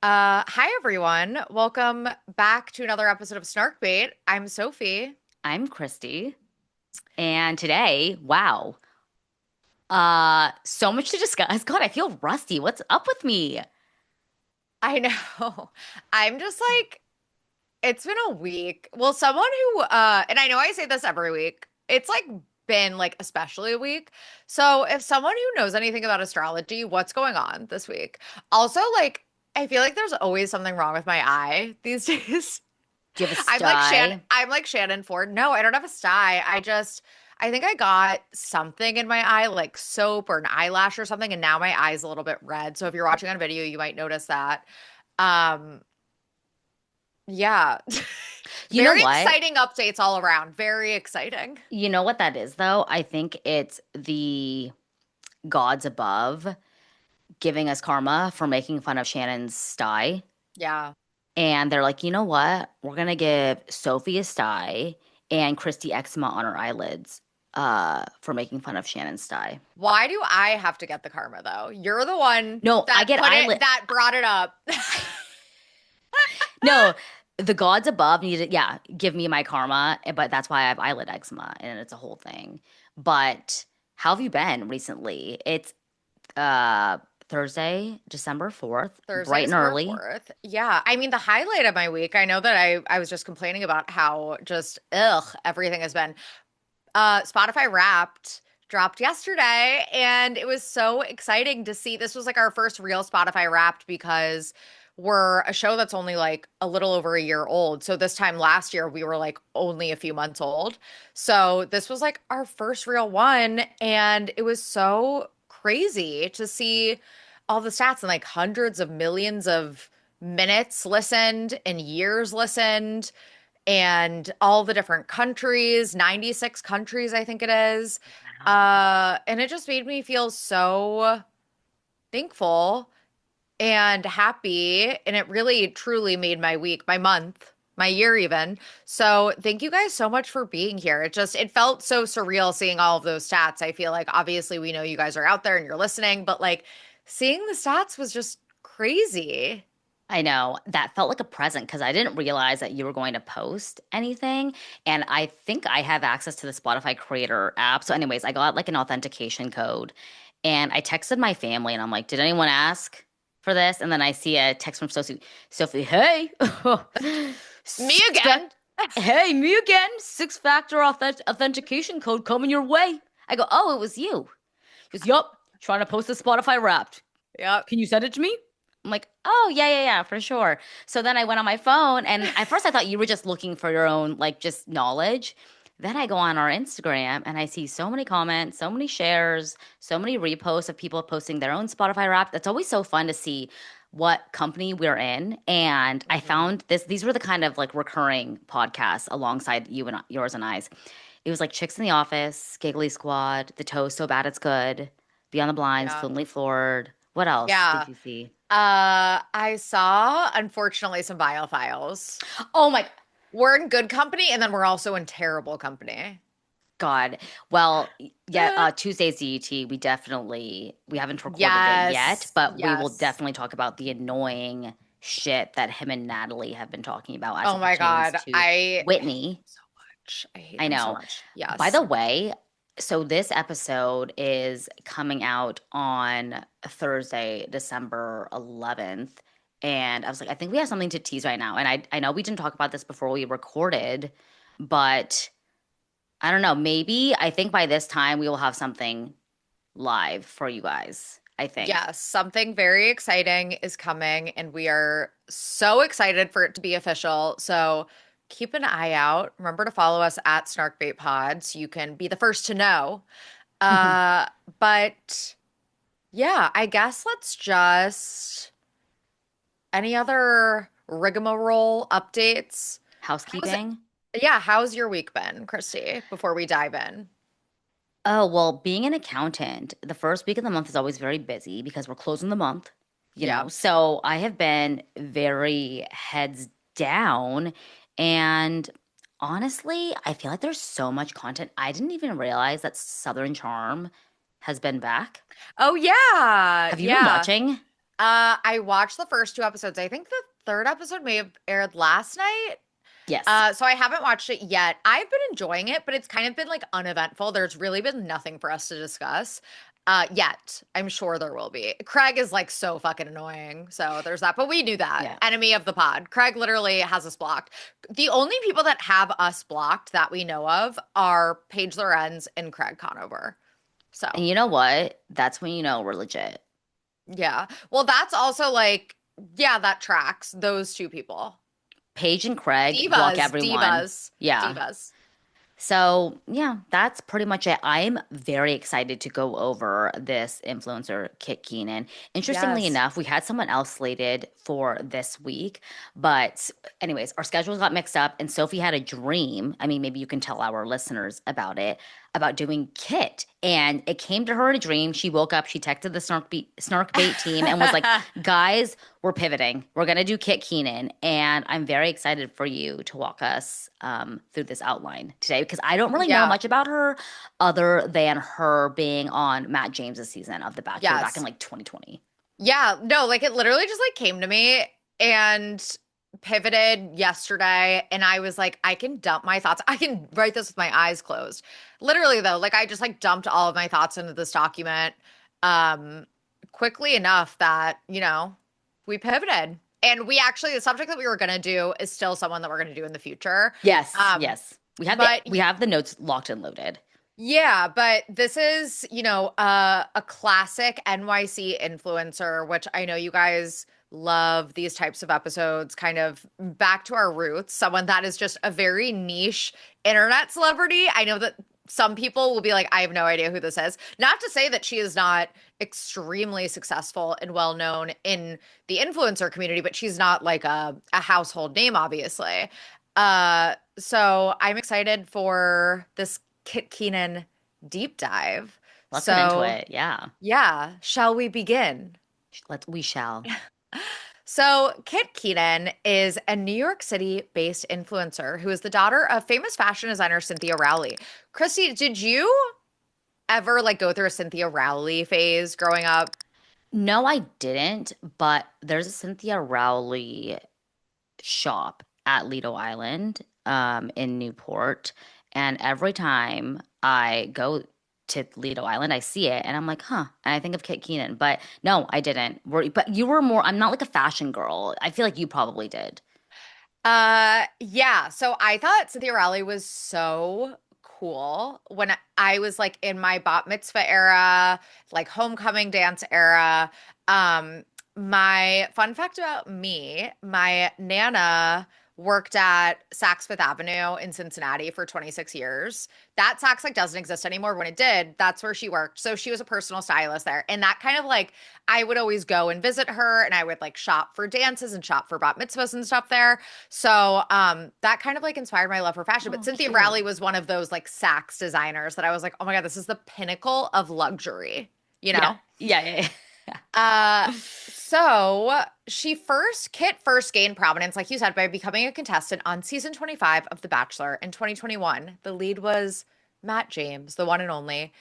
Hi everyone. Welcome back to another episode of Snark Bait. I'm Sophie. I'm Christy, and today, wow, so much to discuss. God, I feel rusty. What's up with me? I know. I'm just like, it's been a week. Well, someone who and I know I say this every week. It's like been like especially a week. So if someone who knows anything about astrology, what's going on this week? Also, like, I feel like there's always something wrong with my eye these days. Do you have a I'm like sty? I'm like Shannon Ford. No, I don't have a sty. I think I got something in my eye, like soap or an eyelash or something, and now my eye's a little bit red. So if you're watching on video, you might notice that. Um, yeah. You know Very what? exciting updates all around. Very exciting. You know what that is, though? I think it's the gods above giving us karma for making fun of Shannon's sty. Yeah. And they're like, you know what? We're gonna give Sophie a sty and Christy eczema on her eyelids for making fun of Shannon's sty. Why do I have to get the karma though? You're the one No, I that get put it eyelid. that brought it up. No, the gods above need to, yeah, give me my karma, but that's why I have eyelid eczema and it's a whole thing. But how have you been recently? It's uh Thursday, December 4th, Thursday, bright and December early. 4th. Yeah. I mean, the highlight of my week, I know that I was just complaining about how just ugh, everything has been. Spotify Wrapped dropped yesterday, and it was so exciting to see. This was like our first real Spotify Wrapped because we're a show that's only like a little over a year old. So this time last year, we were like only a few months old. So this was like our first real one, and it was so crazy to see all the stats and like hundreds of millions of minutes listened and years listened and all the different countries, 96 countries, I think it is. Wow. And it just made me feel so thankful and happy. And it really, truly made my week, my month, my year even. So thank you guys so much for being here. It felt so surreal seeing all of those stats. I feel like obviously we know you guys are out there and you're listening, but like seeing the stats was just crazy. I know that felt like a present because I didn't realize that you were going to post anything. And I think I have access to the Spotify Creator app. So, anyways, I got like an authentication code and I texted my family and I'm like, did anyone ask for this? And then I see a text from Sophie, hey, Me six fact, again. hey, me again, six-factor authentication code coming your way. I go, oh, it was you. He goes, yup, trying to post the Spotify Wrapped. Yep. Can you send it to me? I'm like, oh, yeah, yeah, yeah, for sure. So then I went on my phone, and at first I thought you were just looking for your own, like, just knowledge. Then I go on our Instagram and I see so many comments, so many shares, so many reposts of people posting their own Spotify rap. That's always so fun to see what company we're in. And I Mhm. found these were the kind of like recurring podcasts alongside you and yours and I's. It was like Chicks in the Office, Giggly Squad, The Toast So Bad It's Good, Beyond the Blinds, Yeah. Fluently Floored. What else Yeah. did you see? I saw, unfortunately, some biophiles. Oh my We're in good company, and then we're also in terrible company. God. Well, yeah, Tuesday's DET, we haven't recorded it yet, Yes. but we will Yes. definitely talk about the annoying shit that him and Natalie have been talking about as Oh it my pertains God. to I hate them Whitney. so much. I hate I them so know. much. By the Yes. way, so this episode is coming out on Thursday, December 11th. And I was like, I think we have something to tease right now. And I know we didn't talk about this before we recorded, but I don't know. Maybe I think by this time we will have something live for you guys. I think. Yes. Something very exciting is coming, and we are so excited for it to be official. So keep an eye out. Remember to follow us at SnarkBaitPod so you can be the first to know. Uh, but yeah, I guess let's just any other rigmarole updates? How's Housekeeping. yeah, how's your week been, Christy, before we dive in? Oh, well, being an accountant, the first week of the month is always very busy because we're closing the month, you Yeah. know. So I have been very heads down. And honestly, I feel like there's so much content. I didn't even realize that Southern Charm has been back. Oh yeah. Have you been Yeah. watching? I watched the first two episodes. I think the third episode may have aired last night. Yes. So I haven't watched it yet. I've been enjoying it, but it's kind of been like uneventful. There's really been nothing for us to discuss. Yet. I'm sure there will be. Craig is like so fucking annoying. So there's that. But we knew that. Yeah. Enemy of the pod. Craig literally has us blocked. The only people that have us blocked that we know of are Paige Lorenz and Craig Conover. So And you know what? That's when you know we're legit. yeah. Well, that's also like, yeah, that tracks those two people. Paige and Craig block Divas, everyone. divas, Yeah. divas. So, yeah, that's pretty much it. I'm very excited to go over this influencer, Kit Keenan. Interestingly Yes. enough, we had someone else slated for this week, but anyways, our schedules got mixed up, and Sophie had a dream. I mean, maybe you can tell our listeners about it, about doing Kit. And it came to her in a dream. She woke up, she texted the Snark Bait team and was like, guys, we're pivoting. We're going to do Kit Keenan. And I'm very excited for you to walk us through this outline today because I don't really know Yeah. much about her other than her being on Matt James's season of The Bachelor back in Yes. like 2020. Yeah. No, like it literally just like came to me and pivoted yesterday. And I was like, I can dump my thoughts. I can write this with my eyes closed. Literally, though, like I just like dumped all of my thoughts into this document um quickly enough that, we pivoted. And we actually, the subject that we were going to do is still someone that we're going to do in the future. Yes, Um, yes. We have but the notes locked and loaded. Yeah, but this is, a classic NYC influencer, which I know you guys love these types of episodes, kind of back to our roots, someone that is just a very niche internet celebrity. I know that some people will be like, I have no idea who this is. Not to say that she is not extremely successful and well known in the influencer community, but she's not like a household name, obviously. So I'm excited for this Kit Keenan deep dive. Let's get into So, it. Yeah. yeah, shall we begin? We shall. So, Kit Keenan is a New York City-based influencer who is the daughter of famous fashion designer Cynthia Rowley. Christy, did you ever like go through a Cynthia Rowley phase growing up? No, I didn't, but there's a Cynthia Rowley shop at Lido Island in Newport. And every time I go to Lido Island, I see it and I'm like, huh. And I think of Kit Keenan. But no, I didn't. But you were more, I'm not like a fashion girl. I feel like you probably did. Yeah. So I thought Cynthia Rowley was so cool when I was like in my bat mitzvah era, like homecoming dance era. Um, my fun fact about me, my Nana worked at Saks Fifth Avenue in Cincinnati for 26 years. That Saks like doesn't exist anymore. When it did, that's where she worked. So she was a personal stylist there. And that kind of like I would always go and visit her and I would like shop for dances and shop for bat mitzvahs and stuff there. So that kind of like inspired my love for fashion. But Oh, Cynthia cute. Rowley was one of those like Saks designers that I was like, oh my God, this is the pinnacle of luxury, you Yeah. know? Yeah. Yeah. Uh, so Kit first gained prominence, like you said, by becoming a contestant on season 25 of The Bachelor in 2021. The lead was Matt James, the one and only.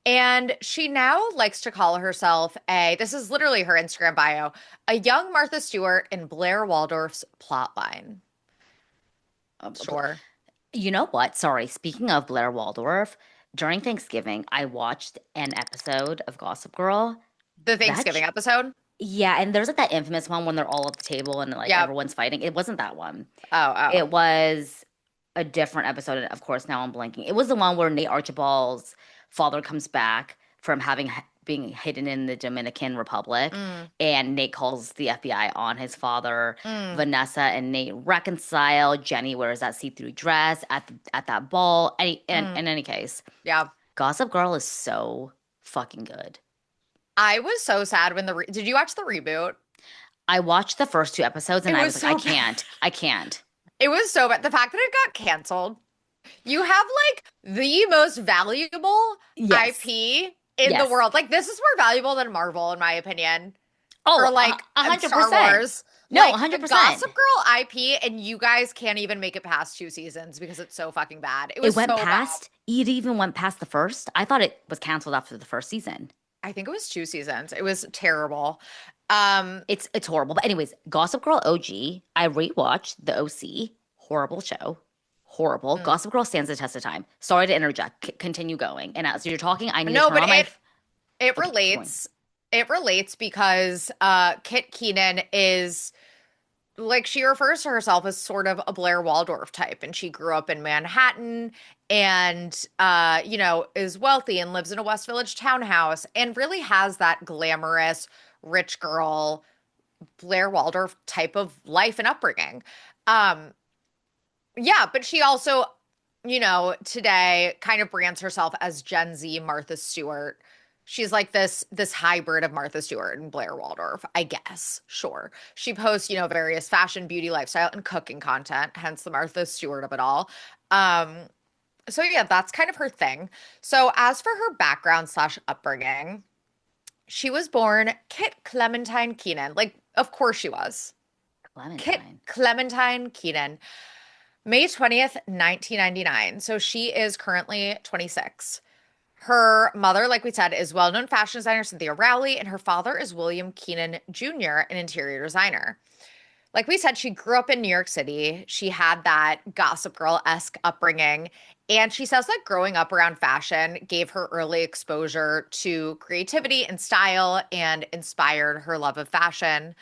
And she now likes to call herself this is literally her Instagram bio, a young Martha Stewart in Blair Waldorf's plotline. Yeah. Sure. You know what? Sorry. Speaking of Blair Waldorf, during Thanksgiving, I watched an episode of Gossip Girl. The That Thanksgiving episode. Yeah, and there's like that infamous one when they're all at the table and like Yep. everyone's fighting. It wasn't that one. Oh, oh. It was a different episode. And of course, now I'm blanking. It was the one where Nate Archibald's father comes back from being hidden in the Dominican Republic, Mm, and Nate calls the FBI on his father. mm, Vanessa and Nate reconcile. Jenny wears that see-through dress at that ball. mm. In any case, Yeah. Gossip Girl is so fucking good. I was so sad when did you watch the reboot? I watched the first two episodes It and I was was like, so bad. I can't. It was so bad. The fact that it got canceled, you have like the most valuable Yes. IP in the Yes. world. Like this is more valuable than Marvel, in my opinion, or Oh, like a hundred Star percent. Wars. No, Like a the hundred percent. Gossip Girl IP, and you guys can't even make it past two seasons because it's so fucking bad. It It was went so bad. past, it even went past the first. I thought it was canceled after the first season. I think it was two seasons. It was terrible. It's horrible. But anyways, Gossip Girl OG, I rewatched The OC. Horrible show. Horrible. mm. Gossip Girl stands the test of time. Sorry to interject. Continue going. And as you're talking, I need to No, turn but on my. it Okay, keep going. relates. It relates because Kit Keenan is like she refers to herself as sort of a Blair Waldorf type, and she grew up in Manhattan and is wealthy and lives in a West Village townhouse and really has that glamorous rich girl Blair Waldorf type of life and upbringing. Um yeah, but she also, today kind of brands herself as Gen Z Martha Stewart. She's like this hybrid of Martha Stewart and Blair Waldorf, I guess. Sure. She posts, various fashion, beauty, lifestyle, and cooking content, hence the Martha Stewart of it all. Um, so yeah, that's kind of her thing. So as for her background slash upbringing, she was born Kit Clementine Keenan. Like, of course she was. Kit Clementine. Clementine Keenan. May 20th, 1999. So she is currently 26. Her mother, like we said, is well-known fashion designer Cynthia Rowley, and her father is William Keenan Jr., an interior designer. Like we said, she grew up in New York City. She had that Gossip Girl-esque upbringing. And she says that growing up around fashion gave her early exposure to creativity and style and inspired her love of fashion.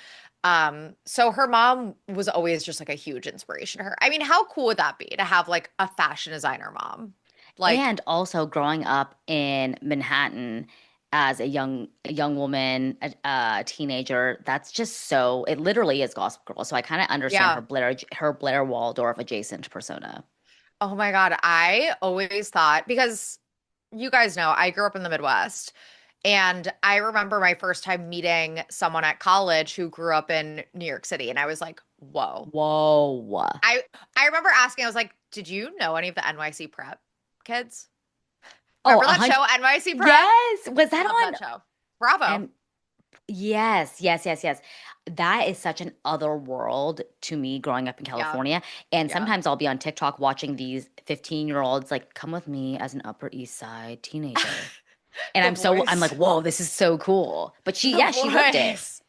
So her mom was always just like a huge inspiration to her. I mean, how cool would that be to have like a fashion designer mom? Like, And also growing up in Manhattan as a young woman, a teenager, that's just so it literally is Gossip Girl. So I kind of understand yeah. her Blair Waldorf adjacent persona. Oh my God. I always thought, because you guys know, I grew up in the Midwest. And I remember my first time meeting someone at college who grew up in New York City. And I was like, whoa. Whoa. I I remember asking, I was like, did you know any of the NYC prep kids? Oh, Remember a that hundred. show, NYC Prep? Yes. Was that Love that on? show. Bravo. And yes, yes, yes, yes. That is such an other world to me growing up in Yeah. California. And Yeah. sometimes I'll be on TikTok watching these 15-year-olds like come with me as an Upper East Side teenager. And The I'm like, voice. whoa, this is so cool. But The she lived it. voice.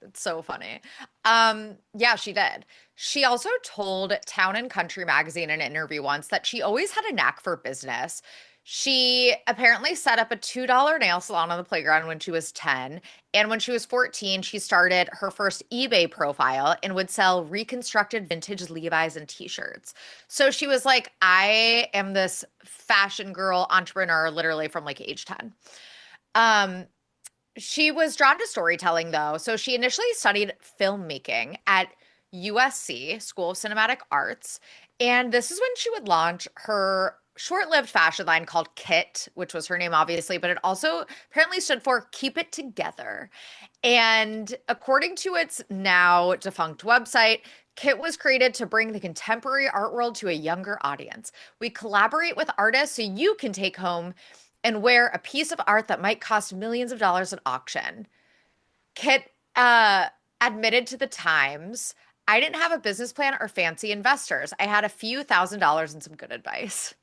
That's so funny. Yeah, she did. She also told Town and Country magazine in an interview once that she always had a knack for business. She apparently set up a $2 nail salon on the playground when she was 10. And when she was 14, she started her first eBay profile and would sell reconstructed vintage Levi's and t-shirts. So she was like, I am this fashion girl entrepreneur literally from like age 10. Um, she was drawn to storytelling, though. So she initially studied filmmaking at USC, School of Cinematic Arts. And this is when she would launch her short lived fashion line called Kit, which was her name, obviously, but it also apparently stood for Keep It Together. And according to its now defunct website, Kit was created to bring the contemporary art world to a younger audience. We collaborate with artists so you can take home and wear a piece of art that might cost millions of dollars at auction. Kit admitted to the Times, I didn't have a business plan or fancy investors. I had a few $1,000s and some good advice.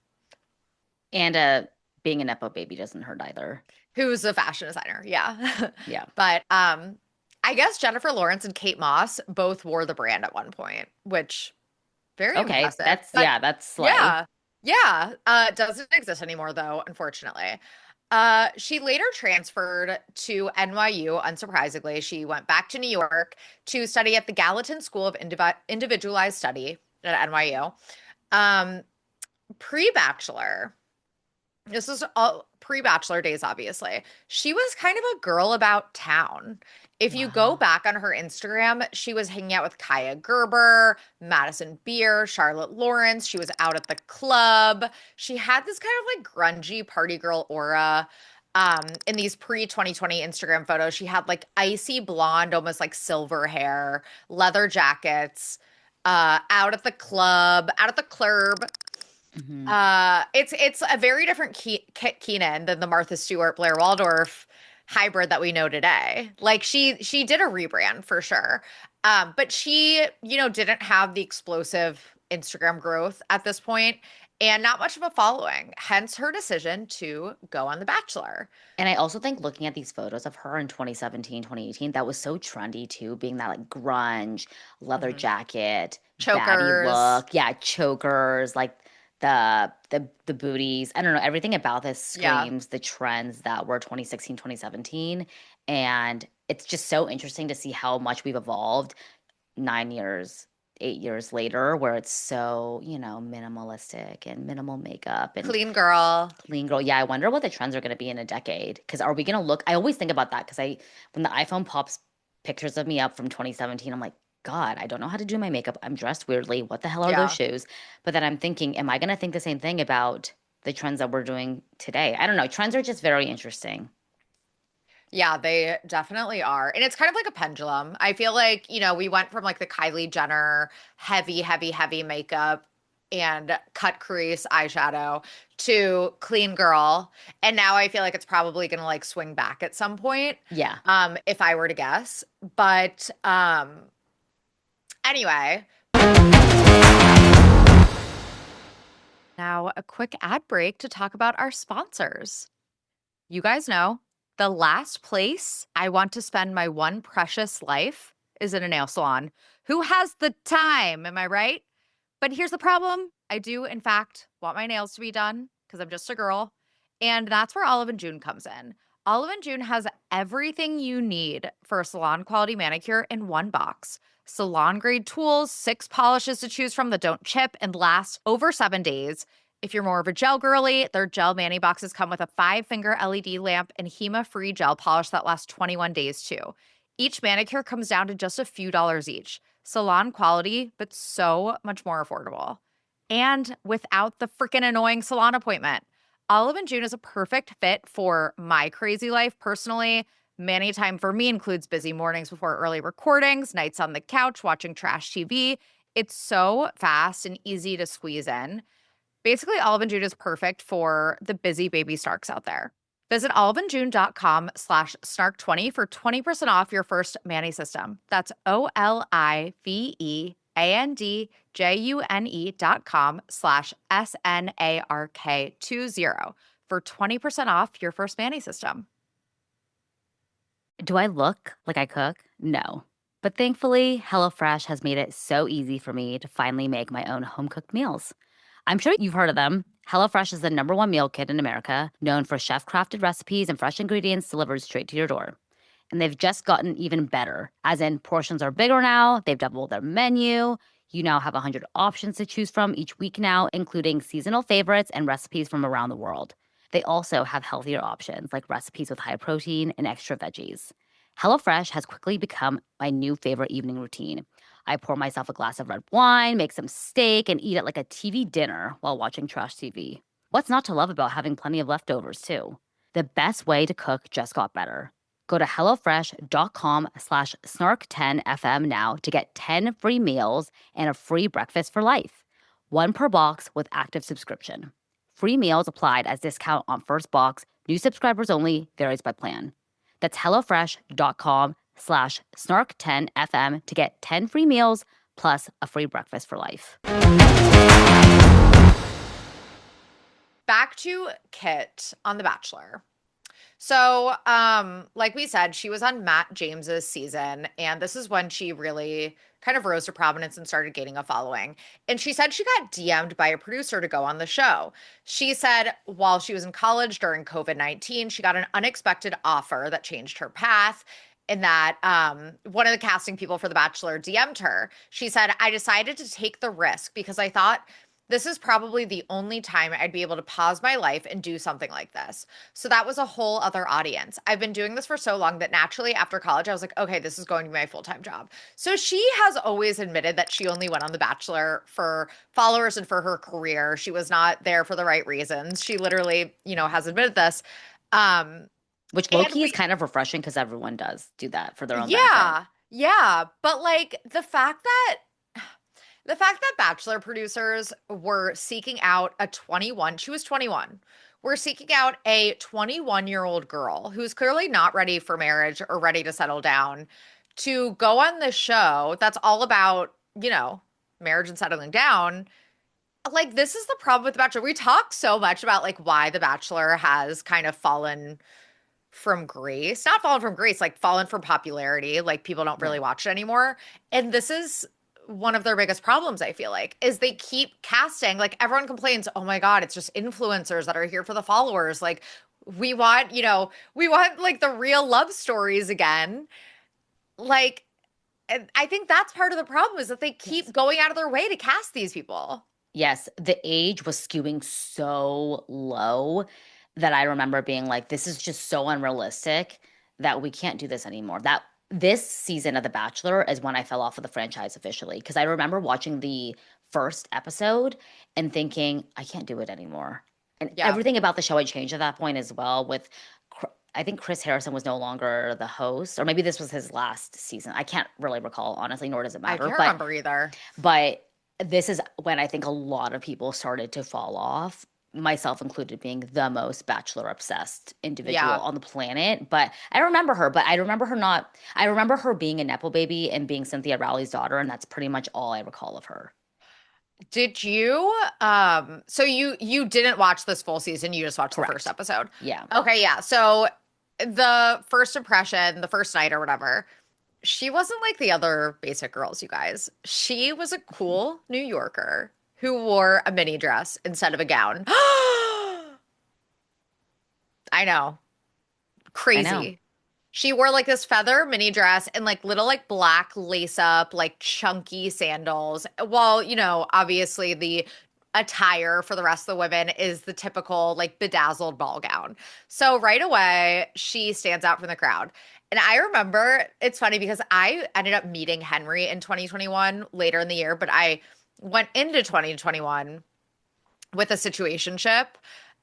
And being a Nepo baby doesn't hurt either. Who's a fashion designer? Yeah. Yeah. But I guess Jennifer Lawrence and Kate Moss both wore the brand at one point, which very Okay. impressive. That's But yeah, that's slay. yeah, yeah, doesn't exist anymore though, unfortunately. She later transferred to NYU, unsurprisingly. She went back to New York to study at the Gallatin School of Individualized Study at NYU. Um, Pre-bachelor, this is all pre-bachelor days, obviously. She was kind of a girl about town. If you go Wow. back on her Instagram, she was hanging out with Kaya Gerber, Madison Beer, Charlotte Lawrence. She was out at the club. She had this kind of like grungy party girl aura. In these pre-2020 Instagram photos, she had like icy blonde, almost like silver hair, leather jackets, out at the club, out at the club. Hmm. It's a very different Kit Keenan than the Martha Stewart Blair Waldorf hybrid that we know today. Like she did a rebrand for sure. But she, didn't have the explosive Instagram growth at this point. and not much of a following, hence her decision to go on The Bachelor. And I also think looking at these photos of her in 2017, 2018, that was so trendy too, being that like grunge, leather Mhm. jacket, baddie Chokers. look. Yeah, chokers, like the booties. I don't know, everything about this Yeah. screams the trends that were 2016, 2017. And it's just so interesting to see how much we've evolved 9 years, 8 years later, where it's so, minimalistic and minimal makeup and Clean girl. clean girl. Yeah, I wonder what the trends are going to be in a decade. Because are we going to look? I always think about that because when the iPhone pops pictures of me up from 2017, I'm like, God, I don't know how to do my makeup. I'm dressed weirdly. What the hell are those Yeah. shoes? But then I'm thinking, am I going to think the same thing about the trends that we're doing today? I don't know. Trends are just very interesting. Yeah, they definitely are. And it's kind of like a pendulum. I feel like, we went from like the Kylie Jenner heavy, heavy, heavy makeup and cut crease eyeshadow to clean girl. And now I feel like it's probably gonna like swing back at some point, Yeah. if I were to guess. But anyway, now a quick ad break to talk about our sponsors. You guys know the last place I want to spend my one precious life is in a nail salon. Who has the time? Am I right? But here's the problem. I do, in fact, want my nails to be done because I'm just a girl. And that's where Olive and June comes in. Olive and June has everything you need for a salon quality manicure in one box. Salon grade tools, 6 polishes to choose from that don't chip and last over 7 days. If you're more of a gel girly, their gel mani boxes come with a 5-finger LED lamp and HEMA-free gel polish that lasts 21 days too. Each manicure comes down to just a few dollars each. Salon quality, but so much more affordable. And without the freaking annoying salon appointment. Olive and June is a perfect fit for my crazy life personally. Mani time for me includes busy mornings before early recordings, nights on the couch watching trash TV. It's so fast and easy to squeeze in. Basically, Olive and June is perfect for the busy baby Snarks out there. Visit oliveandjune.com/snark20 for 20% off your first Manny system. That's OLIVEANDJUNE.com/SNARK20 for 20% off your first Manny system. Do I look like I cook? No. But thankfully, HelloFresh has made it so easy for me to finally make my own home cooked meals. I'm sure you've heard of them. HelloFresh is the number one meal kit in America, known for chef crafted recipes and fresh ingredients delivered straight to your door. And they've just gotten even better, as in portions are bigger now, they've doubled their menu. You now have 100 options to choose from each week now, including seasonal favorites and recipes from around the world. They also have healthier options like recipes with high protein and extra veggies. HelloFresh has quickly become my new favorite evening routine. I pour myself a glass of red wine, make some steak, and eat it like a TV dinner while watching trash TV. What's not to love about having plenty of leftovers, too? The best way to cook just got better. Go to HelloFresh.com/snark10fm now to get 10 free meals and a free breakfast for life. One per box with active subscription. Free meals applied as discount on first box. New subscribers only. Varies by plan. That's HelloFresh.com/snark10fm to get 10 free meals plus a free breakfast for life. Back to Kit on The Bachelor. So, like we said, she was on Matt James's season, and this is when she really kind of rose to prominence and started gaining a following. And she said she got DM'd by a producer to go on the show. She said while she was in college during COVID-19, she got an unexpected offer that changed her path. And that one of the casting people for The Bachelor DM'd her. She said, I decided to take the risk because I thought this is probably the only time I'd be able to pause my life and do something like this. So that was a whole other audience. I've been doing this for so long that naturally after college, I was like, okay, this is going to be my full time job. So she has always admitted that she only went on The Bachelor for followers and for her career. She was not there for the right reasons. She literally, has admitted this. Um, Which low and key is we, kind of refreshing because everyone does do that for their own benefit. yeah, yeah. But like the fact that Bachelor producers were seeking out a 21, she was 21, were seeking out a 21-year-old girl who's clearly not ready for marriage or ready to settle down to go on this show that's all about, marriage and settling down. like this is the problem with The Bachelor. We talk so much about like why The Bachelor has kind of fallen from grace, not fallen from grace, like fallen from popularity. Like people don't really Right. watch it anymore. And this is one of their biggest problems, I feel like, is they keep casting, like everyone complains, oh my God, it's just influencers that are here for the followers. Like we want like the real love stories again. Like, and I think that's part of the problem is that they keep Yes. going out of their way to cast these people. Yes, the age was skewing so low that I remember being like, this is just so unrealistic that we can't do this anymore. That this season of The Bachelor is when I fell off of the franchise officially because I remember watching the first episode and thinking, I can't do it anymore. And Yeah. everything about the show had changed at that point as well with I think Chris Harrison was no longer the host, or maybe this was his last season. I can't really recall, honestly, nor does it I matter. can't But remember either. but this is when I think a lot of people started to fall off, myself included, being the most bachelor obsessed individual Yeah. on the planet. But I remember her, but I remember her not, I remember her being a Nepo baby and being Cynthia Rowley's daughter. And that's pretty much all I recall of her. Did you so you didn't watch this full season, you just watched the first Correct. episode. Yeah. Okay, yeah. So the first impression, the first night or whatever, she wasn't like the other basic girls, you guys. She was a cool New Yorker who wore a mini dress instead of a gown. I know. I know. Crazy. She wore like this feather mini dress and like little like black lace up, like chunky sandals. While, obviously the attire for the rest of the women is the typical like bedazzled ball gown. So right away, she stands out from the crowd. And I remember it's funny because I ended up meeting Henry in 2021 later in the year, but I went into 2021 with a situationship.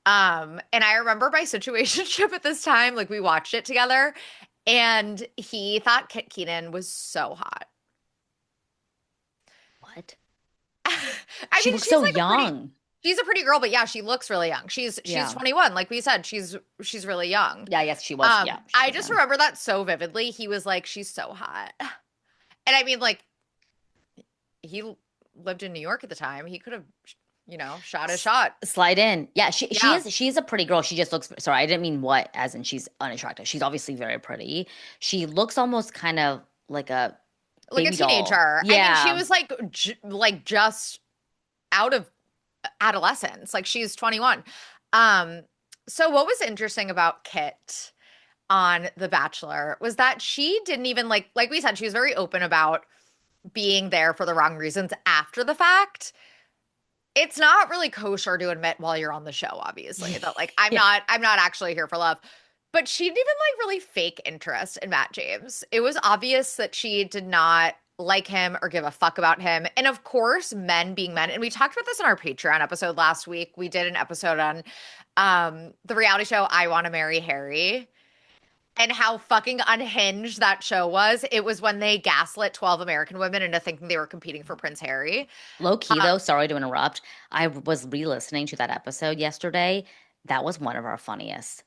And I remember my situationship at this time, like we watched it together, and he thought Keenan was so hot. What? I She mean, looks so young. she's a pretty girl, but yeah, she looks really young. She's Yeah. 21, like we said, she's really young. Yeah, yes, she was. Yeah, she I was just young. remember that so vividly. He was like, she's so hot. And I mean, like, he lived in New York at the time. He could have, shot a shot. Slide in. Yeah, she Yeah. is she's a pretty girl. She just looks sorry, I didn't mean what as in she's unattractive. She's obviously very pretty. She looks almost kind of like a Like a baby doll. teenager. I mean, she Yeah. was like like just out of adolescence. Like she's 21. Um, so what was interesting about Kit on The Bachelor was that she didn't even like we said, she was very open about being there for the wrong reasons after the fact. It's not really kosher to admit while you're on the show, obviously, that like Yeah. I'm not actually here for love. But she didn't even like really fake interest in Matt James. It was obvious that she did not like him or give a fuck about him. And of course, men being men, and we talked about this in our Patreon episode last week. We did an episode on the reality show I Want to Marry Harry and how fucking unhinged that show was. It was when they gaslit 12 American women into thinking they were competing for Prince Harry. Low key Um, though, sorry to interrupt. I was re-listening to that episode yesterday. That was one of our funniest.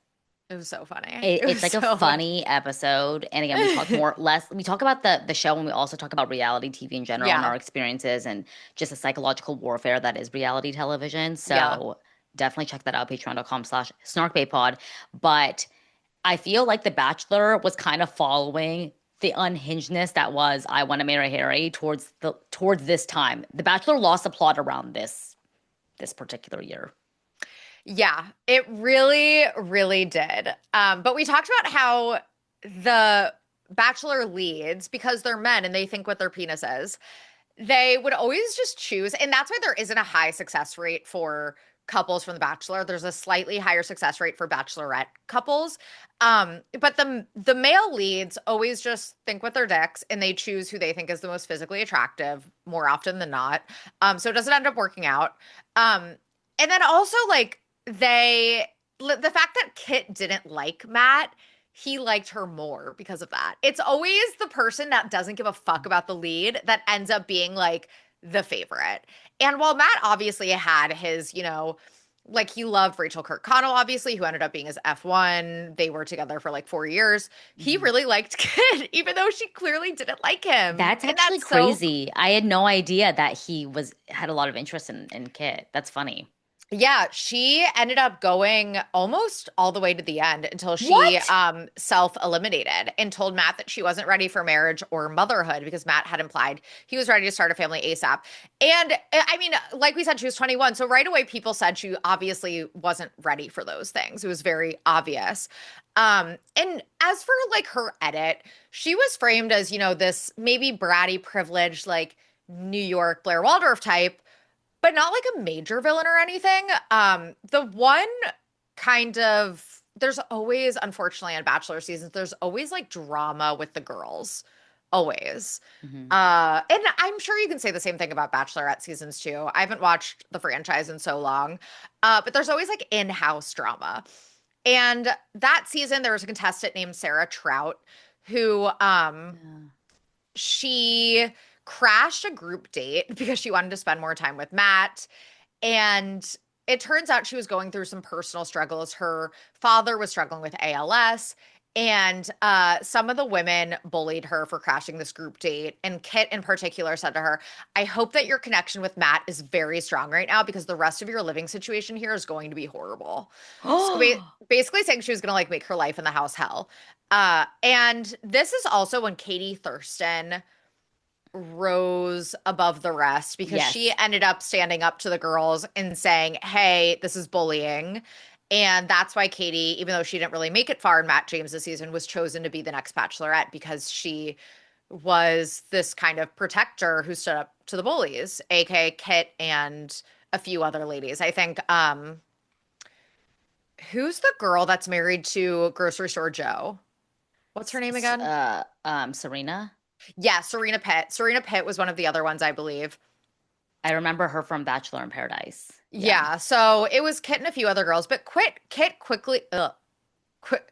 it was so funny. It It's was like a so funny. funny episode. And again, we talk more less we talk about the show and we also talk about reality TV in general and Yeah. our experiences and just the psychological warfare that is reality television. Yeah. So definitely check that out, patreon.com/snarkbaypod. But I feel like The Bachelor was kind of following the unhingedness that was I Want to Marry Harry towards this time. The Bachelor lost the plot around this particular year. Yeah, it really, really did. But we talked about how the Bachelor leads, because they're men and they think what their penis is, they would always just choose, and that's why there isn't a high success rate for couples from The Bachelor. There's a slightly higher success rate for Bachelorette couples. But the male leads always just think with their dicks and they choose who they think is the most physically attractive more often than not. So it doesn't end up working out. And then also like the fact that Kit didn't like Matt, he liked her more because of that. It's always the person that doesn't give a fuck about the lead that ends up being like the favorite. And while Matt obviously had his, like he loved Rachel Kirkconnell, obviously, who ended up being his F1. They were together for like 4 years. He Mhm. really liked Kit, even though she clearly didn't like him. That's And actually that's so, crazy. I had no idea that he was had a lot of interest in Kit. That's funny. yeah, she ended up going almost all the way to the end until she What? self-eliminated and told Matt that she wasn't ready for marriage or motherhood because Matt had implied he was ready to start a family ASAP. And I mean, like we said, she was 21. So right away people said she obviously wasn't ready for those things. It was very obvious. And as for like her edit, she was framed as, this maybe bratty, privileged, like New York Blair Waldorf type, but not like a major villain or anything. The one kind of there's always, unfortunately, on Bachelor seasons, there's always like drama with the girls. Always. Hmm. And I'm sure you can say the same thing about Bachelorette seasons too. I haven't watched the franchise in so long. But there's always like in-house drama. And that season there was a contestant named Sarah Trout who Yeah. she crashed a group date because she wanted to spend more time with Matt. And it turns out she was going through some personal struggles. Her father was struggling with ALS. And some of the women bullied her for crashing this group date. And Kit, in particular, said to her, I hope that your connection with Matt is very strong right now because the rest of your living situation here is going to be horrible. So Oh, basically, saying she was going to like make her life in the house hell. And this is also when Katie Thurston rose above the rest because she yes. ended up standing up to the girls and saying, hey, this is bullying. And that's why Katie, even though she didn't really make it far in Matt James this season, was chosen to be the next Bachelorette because she was this kind of protector who stood up to the bullies, aka Kit and a few other ladies. I think who's the girl that's married to Grocery Store Joe? What's her name again? Serena. Yeah, Serena Pitt. Serena Pitt was one of the other ones, I believe. I remember her from Bachelor in Paradise. Yeah. Yeah, so it was Kit and a few other girls, but Kit quickly, quit,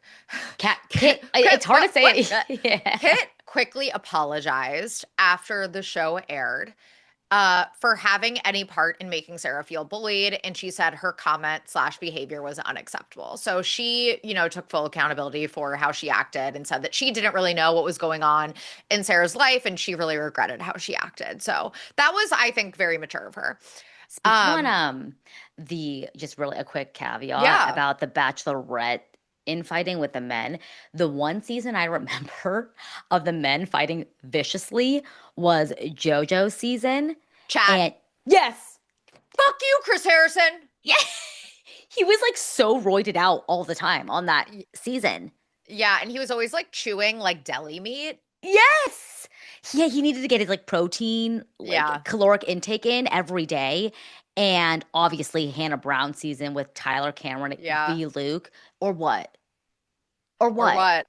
Cat Kit, Kit. Kit, It's hard to say what? it. Yeah. Kit quickly apologized after the show aired for having any part in making Sarah feel bullied. And she said her comment slash behavior was unacceptable. So she, took full accountability for how she acted and said that she didn't really know what was going on in Sarah's life. And she really regretted how she acted. So that was, I think, very mature of her. Speaking on Um, the just really a quick caveat yeah. about the Bachelorette infighting with the men. The one season I remember of the men fighting viciously was JoJo's season. Chad. And yes, Fuck you, Chris Harrison. yeah, he was like so roided out all the time on that season. Yeah, and he was always like chewing like deli meat. Yes. Yeah, he needed to get his like protein, like Yeah. caloric intake in every day. And obviously Hannah Brown season with Tyler Cameron Yeah. v. Luke. Or what? Or Or what? what?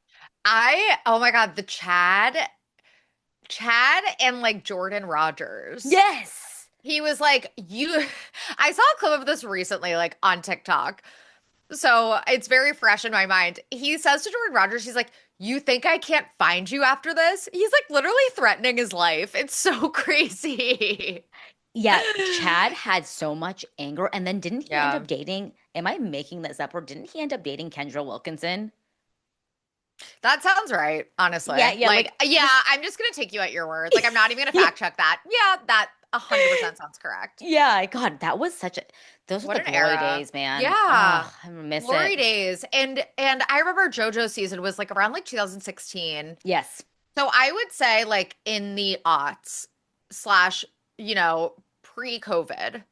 Oh my God, the Chad and like Jordan Rogers. Yes. He was like, I saw a clip of this recently, like on TikTok. So it's very fresh in my mind. He says to Jordan Rogers, he's like, you think I can't find you after this? He's like literally threatening his life. It's so crazy. Yeah, Chad had so much anger. And then didn't he end Yeah. up dating? Am I making this up? Or didn't he end up dating Kendra Wilkinson? That sounds right, Yeah, honestly. yeah, Like, like yeah, just I'm just gonna take you at your word. Like, I'm not even gonna fact check that. Yeah, that 100% sounds correct. yeah, God, that was such a those are What the an glory era. days, man. Yeah. Oh, I miss Glory it. days. And I remember JoJo's season was like around like 2016. Yes. So I would say like in the aughts slash, pre-COVID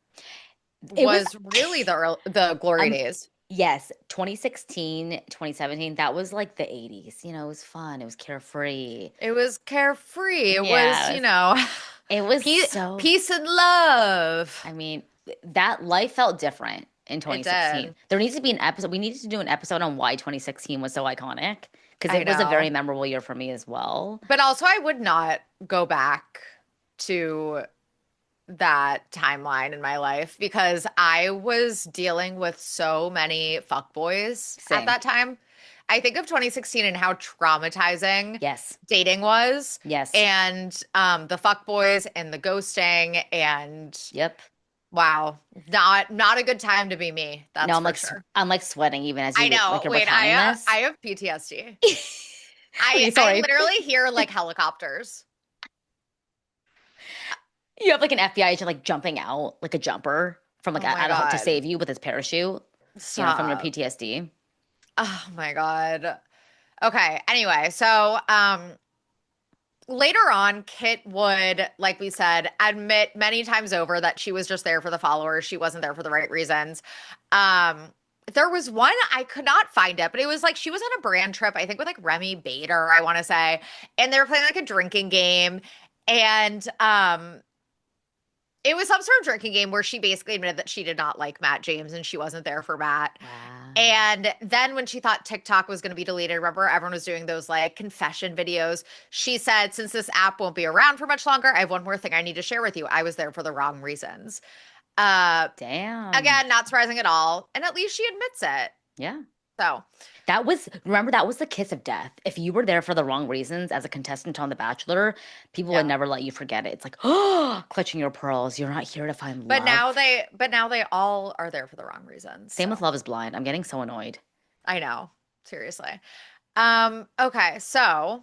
It was was really the glory um days. yes, 2016, 2017. That was like the 80s. It was fun. It was carefree. It was carefree. It was, Yeah, it was peace, so peace and love. I mean, that life felt different in It 2016. did. There needs to be an episode. We needed to do an episode on why 2016 was so iconic because I it was a very know. memorable year for me as well. But also, I would not go back to that timeline in my life because I was dealing with so many fuckboys at Same. that time. I think of 2016 and how traumatizing Yes. dating was, Yes. and the fuckboys and the ghosting and Yep. Wow. Not a good time to be me, No, that's for sure. I'm like sweating even as I you know. like are Wait, recounting I this. have PTSD. Okay, I sorry. literally hear like helicopters. You have like an FBI agent like jumping out like a jumper from like Oh my out of to God. save you with his parachute, from your Stop. PTSD. Oh my God. Okay. Anyway, so later on, Kit would, like we said, admit many times over that she was just there for the followers. She wasn't there for the right reasons. Um, there was one I could not find it, but it was like she was on a brand trip, I think with like Remy Bader, I want to say, and they were playing like a drinking game. And it was some sort of drinking game where she basically admitted that she did not like Matt James and she wasn't there for Matt. Wow. And then when she thought TikTok was going to be deleted, remember everyone was doing those like confession videos. She said, since this app won't be around for much longer, I have one more thing I need to share with you. I was there for the wrong reasons. Uh, Damn. Again, not surprising at all. And at least she admits it. Yeah. So, Remember, that was the kiss of death. If you were there for the wrong reasons as a contestant on The Bachelor, people would yeah. never let you forget it. It's like, oh, clutching your pearls. You're not here to find love. But now they all are there for the wrong reasons. Same with So, Love is Blind. I'm getting so annoyed. I know. Seriously. Okay, so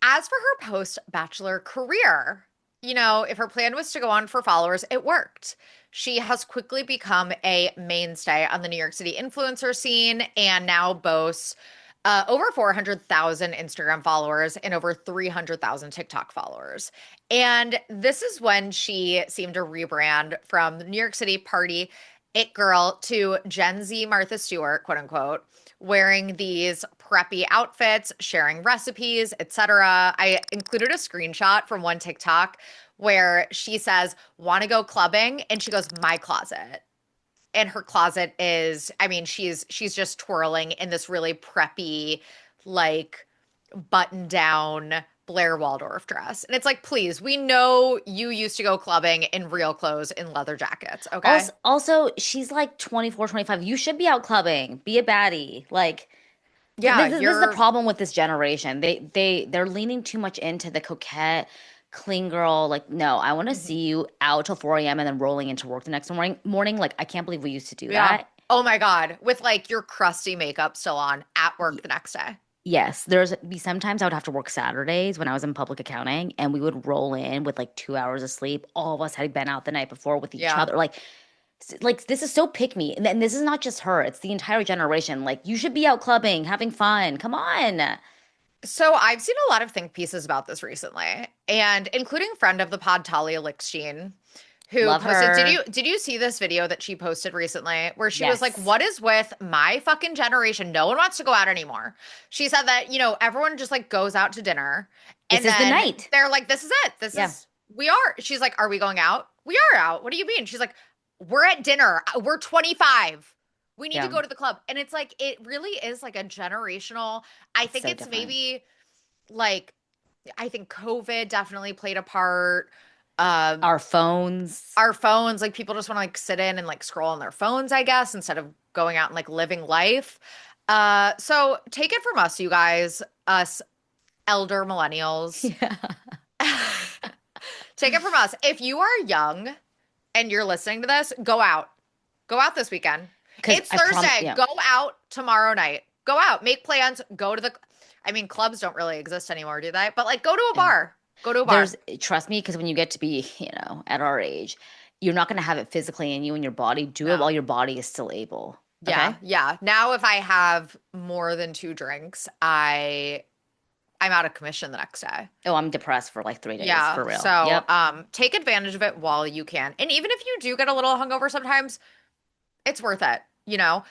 as for her post-bachelor career, if her plan was to go on for followers, it worked. She has quickly become a mainstay on the New York City influencer scene and now boasts over 400,000 Instagram followers and over 300,000 TikTok followers. And this is when she seemed to rebrand from the New York City party it girl to Gen Z Martha Stewart, quote unquote, wearing these preppy outfits, sharing recipes, etc. I included a screenshot from one TikTok where she says, "Want to go clubbing?" and she goes, "My closet." And her closet is, I mean, she's just twirling in this really preppy, like button down Blair Waldorf dress. And it's like, please, we know you used to go clubbing in real clothes in leather jackets, okay? Also, she's like 24, 25. You should be out clubbing. Be a baddie. Like, Yeah, this is the you're problem with this generation. They're leaning too much into the coquette, clean girl. Like, no, I want to Mhm. see you out till 4 a.m. and then rolling into work the next morning. Like, I can't believe we used to do Yeah. that. Oh my God. With like your crusty makeup still on at work Y- the next day. yes, there's be sometimes I would have to work Saturdays when I was in public accounting, and we would roll in with like 2 hours of sleep. All of us had been out the night before with each Yeah. other. Like this is so pick me, and this is not just her; it's the entire generation. Like you should be out clubbing, having fun. Come on. So I've seen a lot of think pieces about this recently, and including friend of the pod Talia Lickstein, who Love posted, her. did you see this video that she posted recently where she was like, Yes. "What is with my fucking generation? No one wants to go out anymore." She said that, everyone just like goes out to dinner This and is the then night. they're like, "This is it. Yeah. We are." She's like, "Are we going out?" "We are out." "What do you mean?" She's like, "We're at dinner. We're 25. We need to Yeah. go to the club." And it's like it really is like a generational. I It's think so it's different. maybe like I think COVID definitely played a part. Um, Our phones. our phones, like people just want to like sit in and like scroll on their phones, I guess, instead of going out and like living life. So take it from us, you guys, us elder millennials. Yeah. Take it from us. If you are young and you're listening to this, go out. Go out this weekend. Because It's I promise, Thursday. yeah. Go out tomorrow night. Go out, make plans, go to the I mean, clubs don't really exist anymore, do they? But like go to a Yeah. bar. Go to a bar. Trust me, because when you get to be, at our age, you're not going to have it physically in you and your body. Do it while No. your body is still able. Yeah, Okay? yeah. Now if I have more than two drinks, I'm out of commission the next day. Oh, I'm depressed for like 3 days, Yeah. for real. So, Yep. take advantage of it while you can. And even if you do get a little hungover sometimes, it's worth it.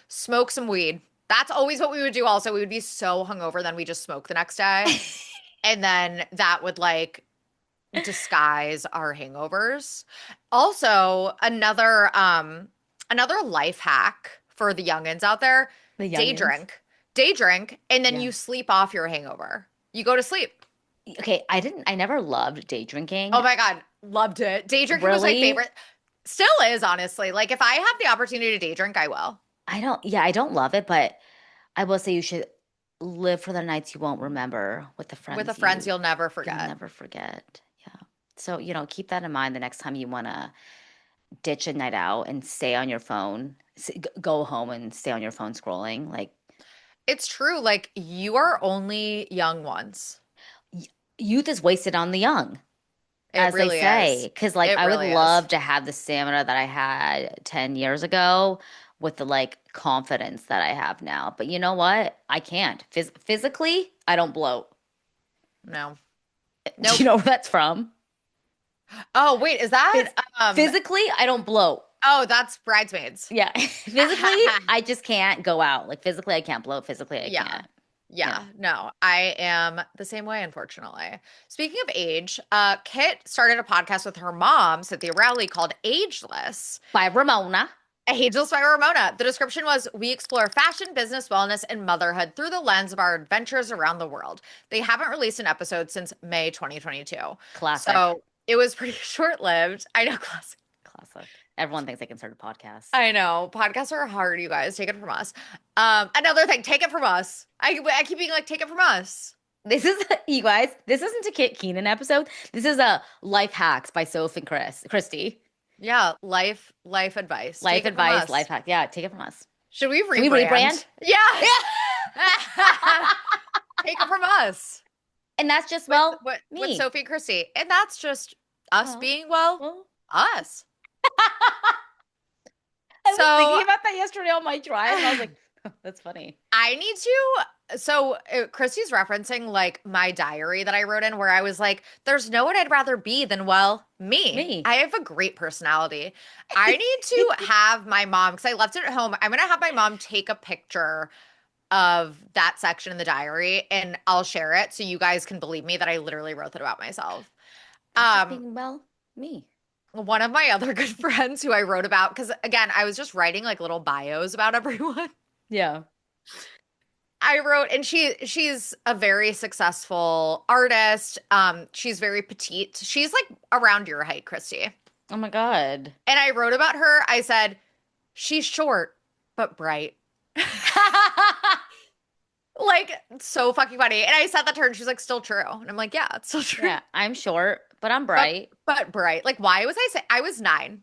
Smoke some weed. That's always what we would do also. We would be so hungover, then we just smoke the next day. And then that would like disguise our hangovers. Also, another life hack for the youngins out there, The day youngins. drink. Day drink and then Yeah. you sleep off your hangover. You go to sleep. Okay, I never loved day Oh drinking. my God, loved it. Day drinking was my Really? favorite. Still is, honestly. Like if I have the opportunity to day drink, I will. I don't love it, but I will say you should live for the nights you won't remember with the With the friends friends you'll never you'll forget. never forget. Yeah. So, keep that in mind the next time you want to ditch a night out and stay on your phone, go home and stay on your phone scrolling. Like It's true. Like, you are only young once. y- youth is wasted on the young, It as they really say. is. Because like It I would really is. love to have the stamina that I had 10 years ago with the like confidence that I have now. But you know what? I can't. Physically, I don't bloat. No. Do you Nope. know where that's from? Oh, wait, is that Phys physically, I don't bloat. oh, that's Bridesmaids. Yeah. Physically, I just can't go out. Like physically, I can't bloat. Physically, I Yeah. can't. Yeah. Yeah. No, I am the same way, unfortunately. Speaking of age, Kit started a podcast with her mom, Cynthia Rowley, called Ageless. By Ramona. Ageless by Ramona. The description was, we explore fashion, business, wellness, and motherhood through the lens of our adventures around the world. They haven't released an episode since May 2022. Classic. So it was pretty short-lived. I know, classic. Classic. Everyone thinks they can start a podcast. I know. Podcasts are hard, you guys. Take it from us. Another thing, take it from us. I keep being like, take it from us. This is, you guys, this isn't a Kit Keenan episode. This is a Life Hacks by Soph and Christy. Yeah, life advice. Life Take it from advice, us. life hack. Yeah, take it from us. Should we Should we rebrand? rebrand? Yeah. Yeah. Take it from us. And that's just, With well, with me. Sophie and Christy. And that's just us Oh, being, well, well. us. I was So thinking about that yesterday on my drive, and I was like, that's funny. I need to. So Christy's referencing like my diary that I wrote in where I was like, there's no one I'd rather be than, well, me. Me. I have a great personality. I need to have my mom, because I left it at home. I'm going to have my mom take a picture of that section in the diary and I'll share it so you guys can believe me that I literally wrote that about myself. That's just Um, being, well, me. one of my other good friends who I wrote about, because again, I was just writing like little bios about everyone. Yeah. I wrote, and she's a very successful artist. She's very petite. She's like around your height, Christy. Oh my God. And I wrote about her. I said, she's short but bright. Like, so fucking funny. And I said that to her, and she's like, still true. And I'm like, yeah, it's still true. Yeah, I'm short, but I'm But bright. but bright. Like, why was I say I was 9?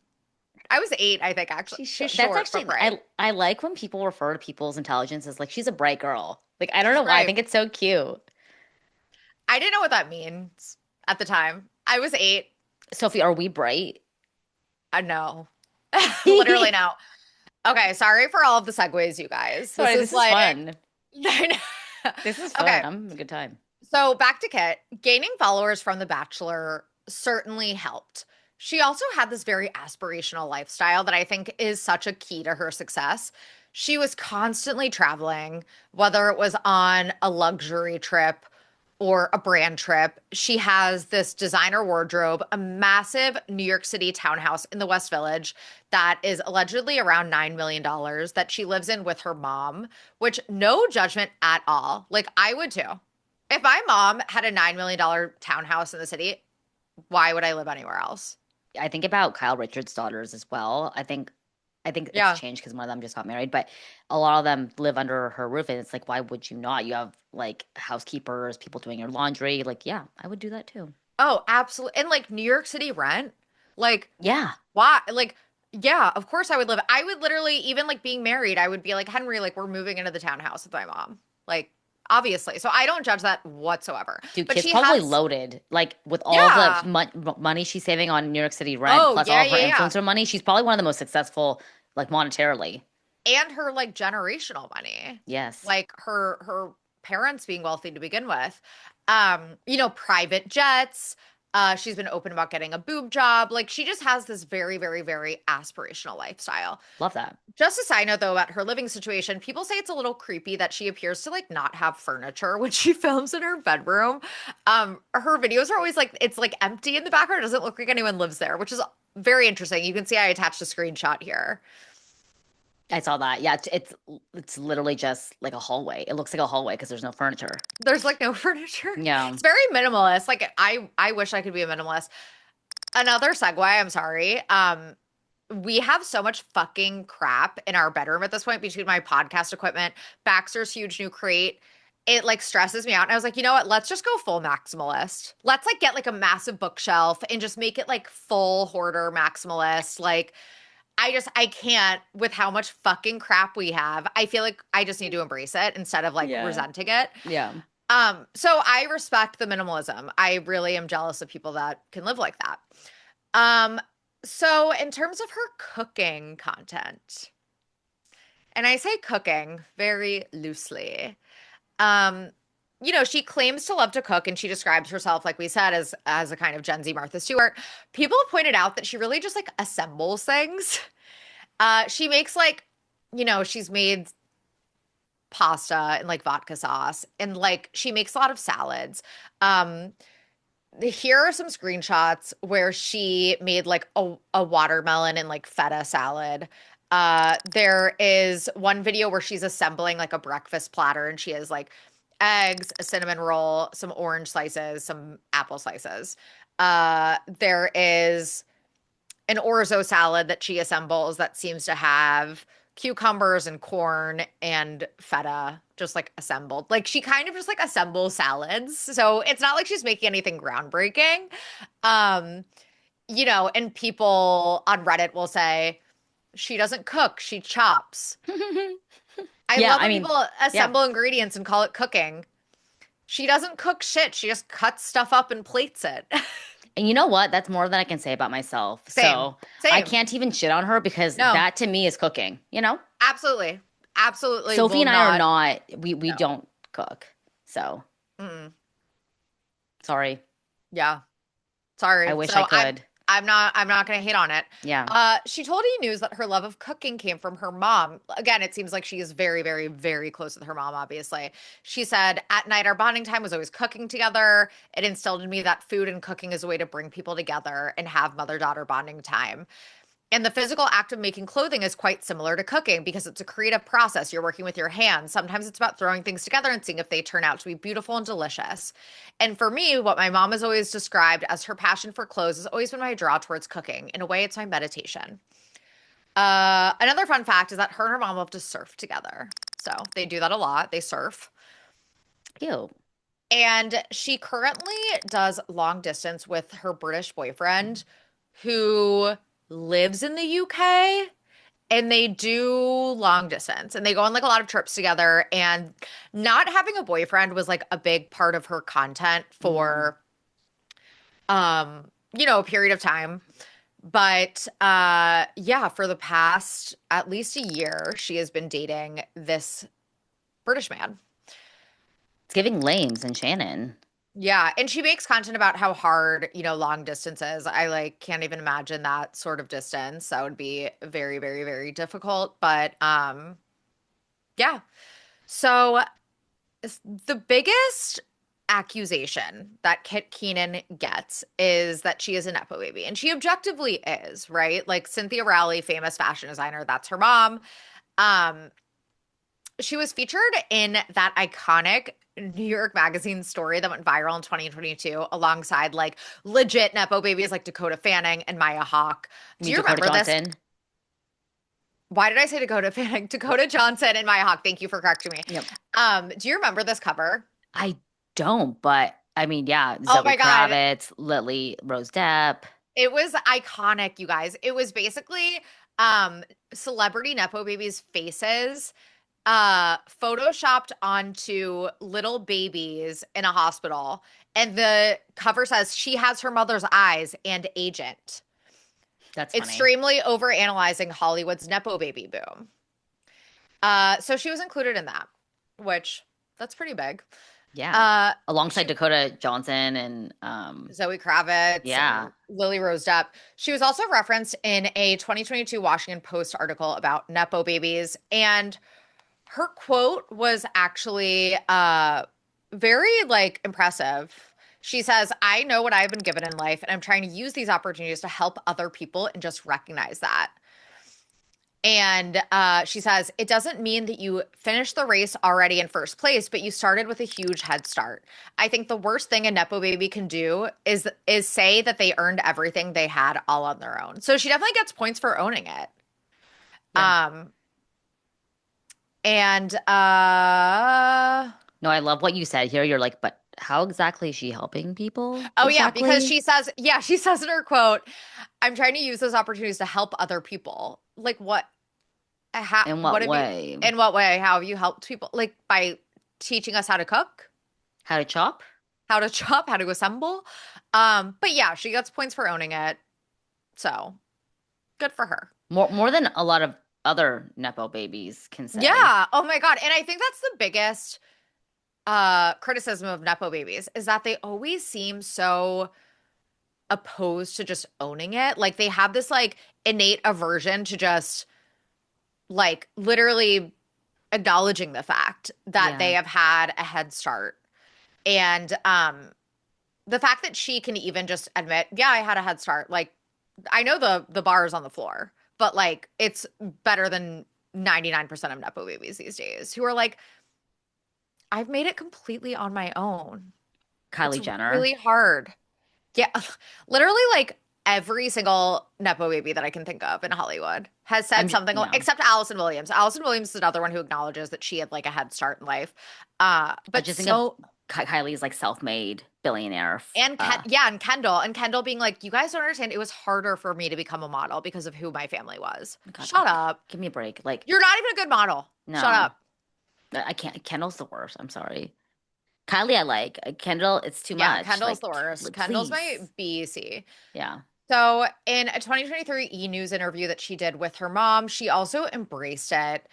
I was 8, I think, actually. She's She's short. That's short but actually bright. I like when people refer to people's intelligence as like she's a bright girl. Like I don't She's know why. I bright. think it's so cute. I didn't know what that means at the time. I was 8. Sophie, are we bright? No. Literally no. Okay, sorry for all of the segues, you guys. This Sorry, this is is like fun. I know. This is fun. Okay, I'm having a good time. so back to Kit. Gaining followers from The Bachelor certainly helped. She also had this very aspirational lifestyle that I think is such a key to her success. She was constantly traveling, whether it was on a luxury trip or a brand trip. She has this designer wardrobe, a massive New York City townhouse in the West Village that is allegedly around $9 million dollars that she lives in with her mom, which no judgment at all. Like, I would too. If my mom had a $9 million dollar townhouse in the city, why would I live anywhere else? I think about Kyle Richards' daughters as well. I think it's Yeah. changed because one of them just got married, but a lot of them live under her roof, and it's like, why would you not? You have like housekeepers, people doing your laundry. Like, yeah, I would do that too. Oh, absolutely. And like New York City rent, like, Yeah. why? Like, yeah, of course I would live. I would literally, even like being married, I would be like, Henry, like, we're moving into the townhouse with my mom. Like, obviously. So I don't judge that whatsoever. Dude, But kid's she probably has, loaded. Like with all yeah. the money she's saving on New York City rent, Oh, plus yeah, all of her yeah, yeah. influencer money, she's probably one of the most successful, like monetarily. And her like generational money. Yes. Like her parents being wealthy to begin with. Private jets. She's been open about getting a boob job. Like, she just has this very, very, very aspirational lifestyle. Love that. Just a side note though about her living situation, people say it's a little creepy that she appears to like not have furniture when she films in her bedroom. Her videos are always like it's like empty in the background. It doesn't look like anyone lives there, which is very interesting. You can see I attached a screenshot here. I saw that. Yeah, it's literally just like a hallway. It looks like a hallway because there's no furniture. There's like no furniture. Yeah. It's very minimalist. Like I wish I could be a minimalist. Another segue, I'm sorry. We have so much fucking crap in our bedroom at this point between my podcast equipment, Baxter's huge new crate, it like stresses me out. And I was like, you know what? Let's just go full maximalist. Let's like get like a massive bookshelf and just make it like full hoarder maximalist. Like I can't with how much fucking crap we have. I feel like I just need to embrace it instead of like Yeah. resenting it. Yeah. So I respect the minimalism. I really am jealous of people that can live like that. Um, so in terms of her cooking content, and I say cooking very loosely. Um, she claims to love to cook and she describes herself, like we said, as a kind of Gen Z Martha Stewart. People have pointed out that she really just like assembles things. She makes like, she's made pasta and like vodka sauce and like she makes a lot of salads. Um, here are some screenshots where she made like a watermelon and like feta salad. There is one video where she's assembling like a breakfast platter and she has like eggs, a cinnamon roll, some orange slices, some apple slices. There is an orzo salad that she assembles that seems to have cucumbers and corn and feta just like assembled. Like she kind of just like assembles salads. So it's not like she's making anything groundbreaking. Um, and people on Reddit will say she doesn't cook, she chops. I Yeah, love I when mean, people yeah. assemble ingredients and call it cooking. She doesn't cook shit. She just cuts stuff up and plates it. And you know what? That's more than I can say about myself. Same. So I Same. can't even shit on her because No. that to me is cooking, you know? Absolutely. Absolutely Sophie will and I are not. not, we No. don't cook. So Mm-mm. sorry. Yeah. I Sorry. wish I So I'm could. I'm not gonna hate on it. Yeah. She told E! News that her love of cooking came from her mom. Again, it seems like she is very, very, very close with her mom, obviously. She said, at night, our bonding time was always cooking together. It instilled in me that food and cooking is a way to bring people together and have mother-daughter bonding time. And the physical act of making clothing is quite similar to cooking because it's a creative process. You're working with your hands. Sometimes it's about throwing things together and seeing if they turn out to be beautiful and delicious. And for me, what my mom has always described as her passion for clothes has always been my draw towards cooking. In a way, it's my meditation. Another fun fact is that her and her mom love to surf together. So they do that a lot. They surf. Ew. And she currently does long distance with her British boyfriend who lives in the UK and they do long distance and they go on like a lot of trips together and not having a boyfriend was like a big part of her content Mm. for a period of time. But yeah, for the past at least a year, she has been dating this British man. It's giving Lames and Shannon. Yeah, and she makes content about how hard, long distance is. I like can't even imagine that sort of distance. That would be very, very, very difficult. But yeah. So the biggest accusation that Kit Keenan gets is that she is a Nepo baby. And she objectively is, right? Like Cynthia Rowley, famous fashion designer, that's her mom. Um, she was featured in that iconic New York Magazine story that went viral in 2022 alongside like legit Nepo babies like Dakota Fanning and Maya Hawke. You Do mean you Dakota remember this? Johnson? Why did I say Dakota Fanning? Dakota Johnson and Maya Hawke. Thank you for correcting me. Yep. Do you remember this cover? I don't, but I mean, yeah, Oh Zoe my God. Kravitz, Lily Rose Depp. It was iconic, you guys. It was basically um celebrity Nepo babies' faces photoshopped onto little babies in a hospital. And the cover says she has her mother's eyes and agent. That's funny. Extremely over analyzing Hollywood's Nepo baby boom. So she was included in that, which that's pretty big. Yeah. Uh, Alongside she Dakota Johnson and Zoe Kravitz yeah. and Lily Rose Depp. She was also referenced in a 2022 Washington Post article about Nepo babies. And her quote was actually very like impressive. She says, I know what I've been given in life, and I'm trying to use these opportunities to help other people and just recognize that. And she says, it doesn't mean that you finished the race already in first place, but you started with a huge head start. I think the worst thing a Nepo baby can do is say that they earned everything they had all on their own. So she definitely gets points for owning it. Yeah. Um, and No, I love what you said here. You're like, but how exactly is she helping people Oh yeah, because exactly? she says, yeah, she says in her quote, "I'm trying to use those opportunities to help other people." Like what? In What what have you? way? In what way? How have you helped people? Like by teaching us how to cook, How to chop? how to chop, how to assemble. But yeah, she gets points for owning it. So good for her. More than a lot of other Nepo babies can say. Yeah. Oh my God. And I think that's the biggest criticism of Nepo babies is that they always seem so opposed to just owning it. Like they have this like innate aversion to just like literally acknowledging the fact that they Yeah. have had a head start. And the fact that she can even just admit, yeah, I had a head start. Like I know the bar is on the floor, but like it's better than 99% of Nepo babies these days who are like, I've made it completely on my own. It's Kylie Jenner. really hard. Yeah, literally like every single Nepo baby that I can think of in Hollywood has said something Yeah. except Allison Williams. Allison Williams is another one who acknowledges that she had like a head start in life. I But just think of so Kylie's like self-made billionaire. and Kendall being like, you guys don't understand. It was harder for me to become a model because of who my family was. God, Shut up. give me a break. Like, You're not even a good model. Shut no, up. I can't. Kendall's the worst. I'm sorry. Kylie, I like. Kendall, it's too Yeah, much. Kendall's Like, the worst. Kendall's my please. BC. Yeah. So, in a 2023 E! News interview that she did with her mom, she also embraced it,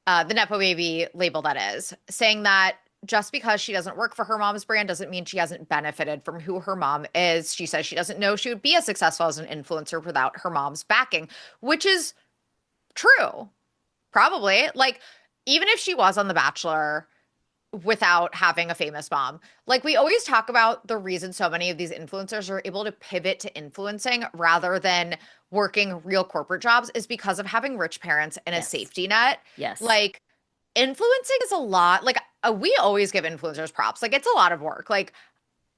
the Nepo Baby label that is, saying that just because she doesn't work for her mom's brand doesn't mean she hasn't benefited from who her mom is. She says she doesn't know she would be as successful as an influencer without her mom's backing, which is true, probably. Like, even if she was on The Bachelor, without having a famous mom. Like we always talk about the reason so many of these influencers are able to pivot to influencing rather than working real corporate jobs is because of having rich parents and a Yes. safety net. Yes. Like influencing is a lot. Like we always give influencers props. Like it's a lot of work. Like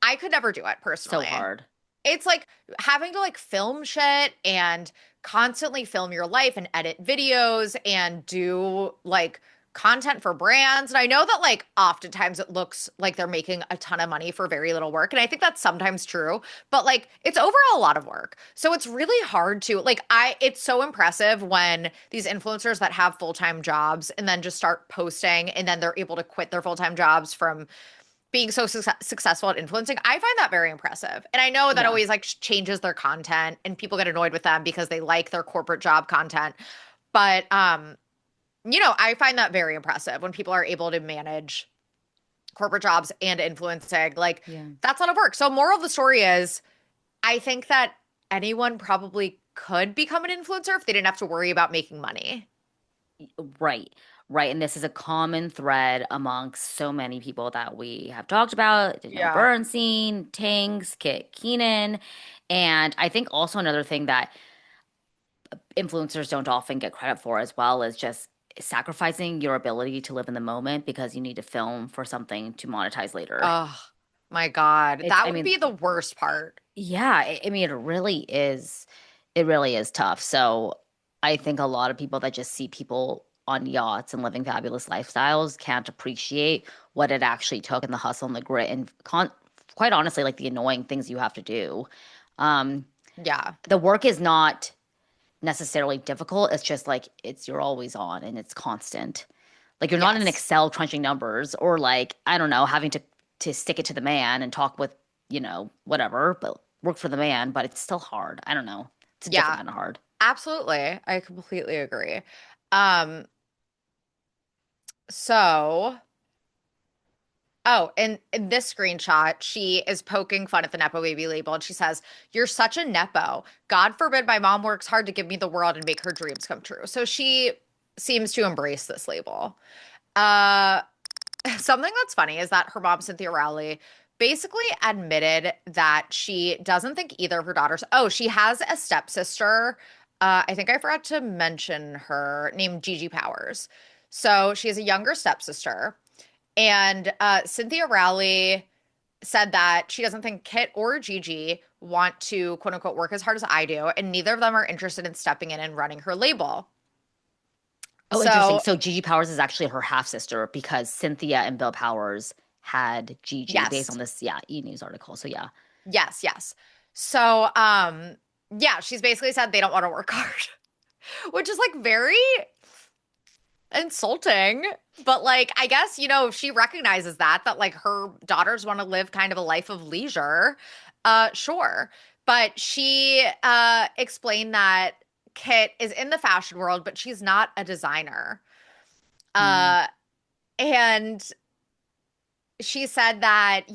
I could never do it So personally. hard. It's like having to like film shit and constantly film your life and edit videos and do like content for brands. And I know that like oftentimes it looks like they're making a ton of money for very little work. And I think that's sometimes true, but like it's overall a lot of work. So it's really hard to like it's so impressive when these influencers that have full-time jobs and then just start posting and then they're able to quit their full-time jobs from being so successful at influencing. I find that very impressive. And I know that Yeah. always like changes their content and people get annoyed with them because they like their corporate job content. But I find that very impressive when people are able to manage corporate jobs and influencing. Like Yeah. that's a lot of work. So moral of the story is I think that anyone probably could become an influencer if they didn't have to worry about making money. Right. Right. And this is a common thread amongst so many people that we have talked about, Yeah. Bernstein, Tinks, Kit Keenan. And I think also another thing that influencers don't often get credit for as well is just sacrificing your ability to live in the moment because you need to film for something to monetize later. Oh my God. It's, That I would mean, be the worst part. yeah, I mean, it really is tough. So I think a lot of people that just see people on yachts and living fabulous lifestyles can't appreciate what it actually took and the hustle and the grit and quite honestly, like the annoying things you have to do. Um, Yeah. the work is not necessarily difficult. It's just like you're always on and it's constant. Like you're not in Yes. Excel crunching numbers or like, I don't know, having to stick it to the man and talk with, whatever, but work for the man, but it's still hard. I don't know. It's a different Yeah, kind of hard. absolutely. I completely agree. Um, so, oh, in this screenshot, she is poking fun at the Nepo baby label and she says, "You're such a Nepo. God forbid my mom works hard to give me the world and make her dreams come true." So she seems to embrace this label. Uh, Something that's funny is that her mom, Cynthia Rowley, basically admitted that she doesn't think either of her daughters. Oh, she has a stepsister. I think I forgot to mention her named Gigi Powers. So she has a younger stepsister. And Cynthia Rowley said that she doesn't think Kit or Gigi want to quote unquote work as hard as I do. And neither of them are interested in stepping in and running her label. Oh, interesting. So, So Gigi Powers is actually her half sister because Cynthia and Bill Powers had Gigi based on yes. this, yeah, E! News article. So yeah, Yes, yes. So, yeah, she's basically said they don't want to work hard, which is like very insulting. But like, I guess, she recognizes that like her daughters want to live kind of a life of leisure. Sure. But she explained that Kit is in the fashion world, but she's not a designer. mm, Uh, and she said that,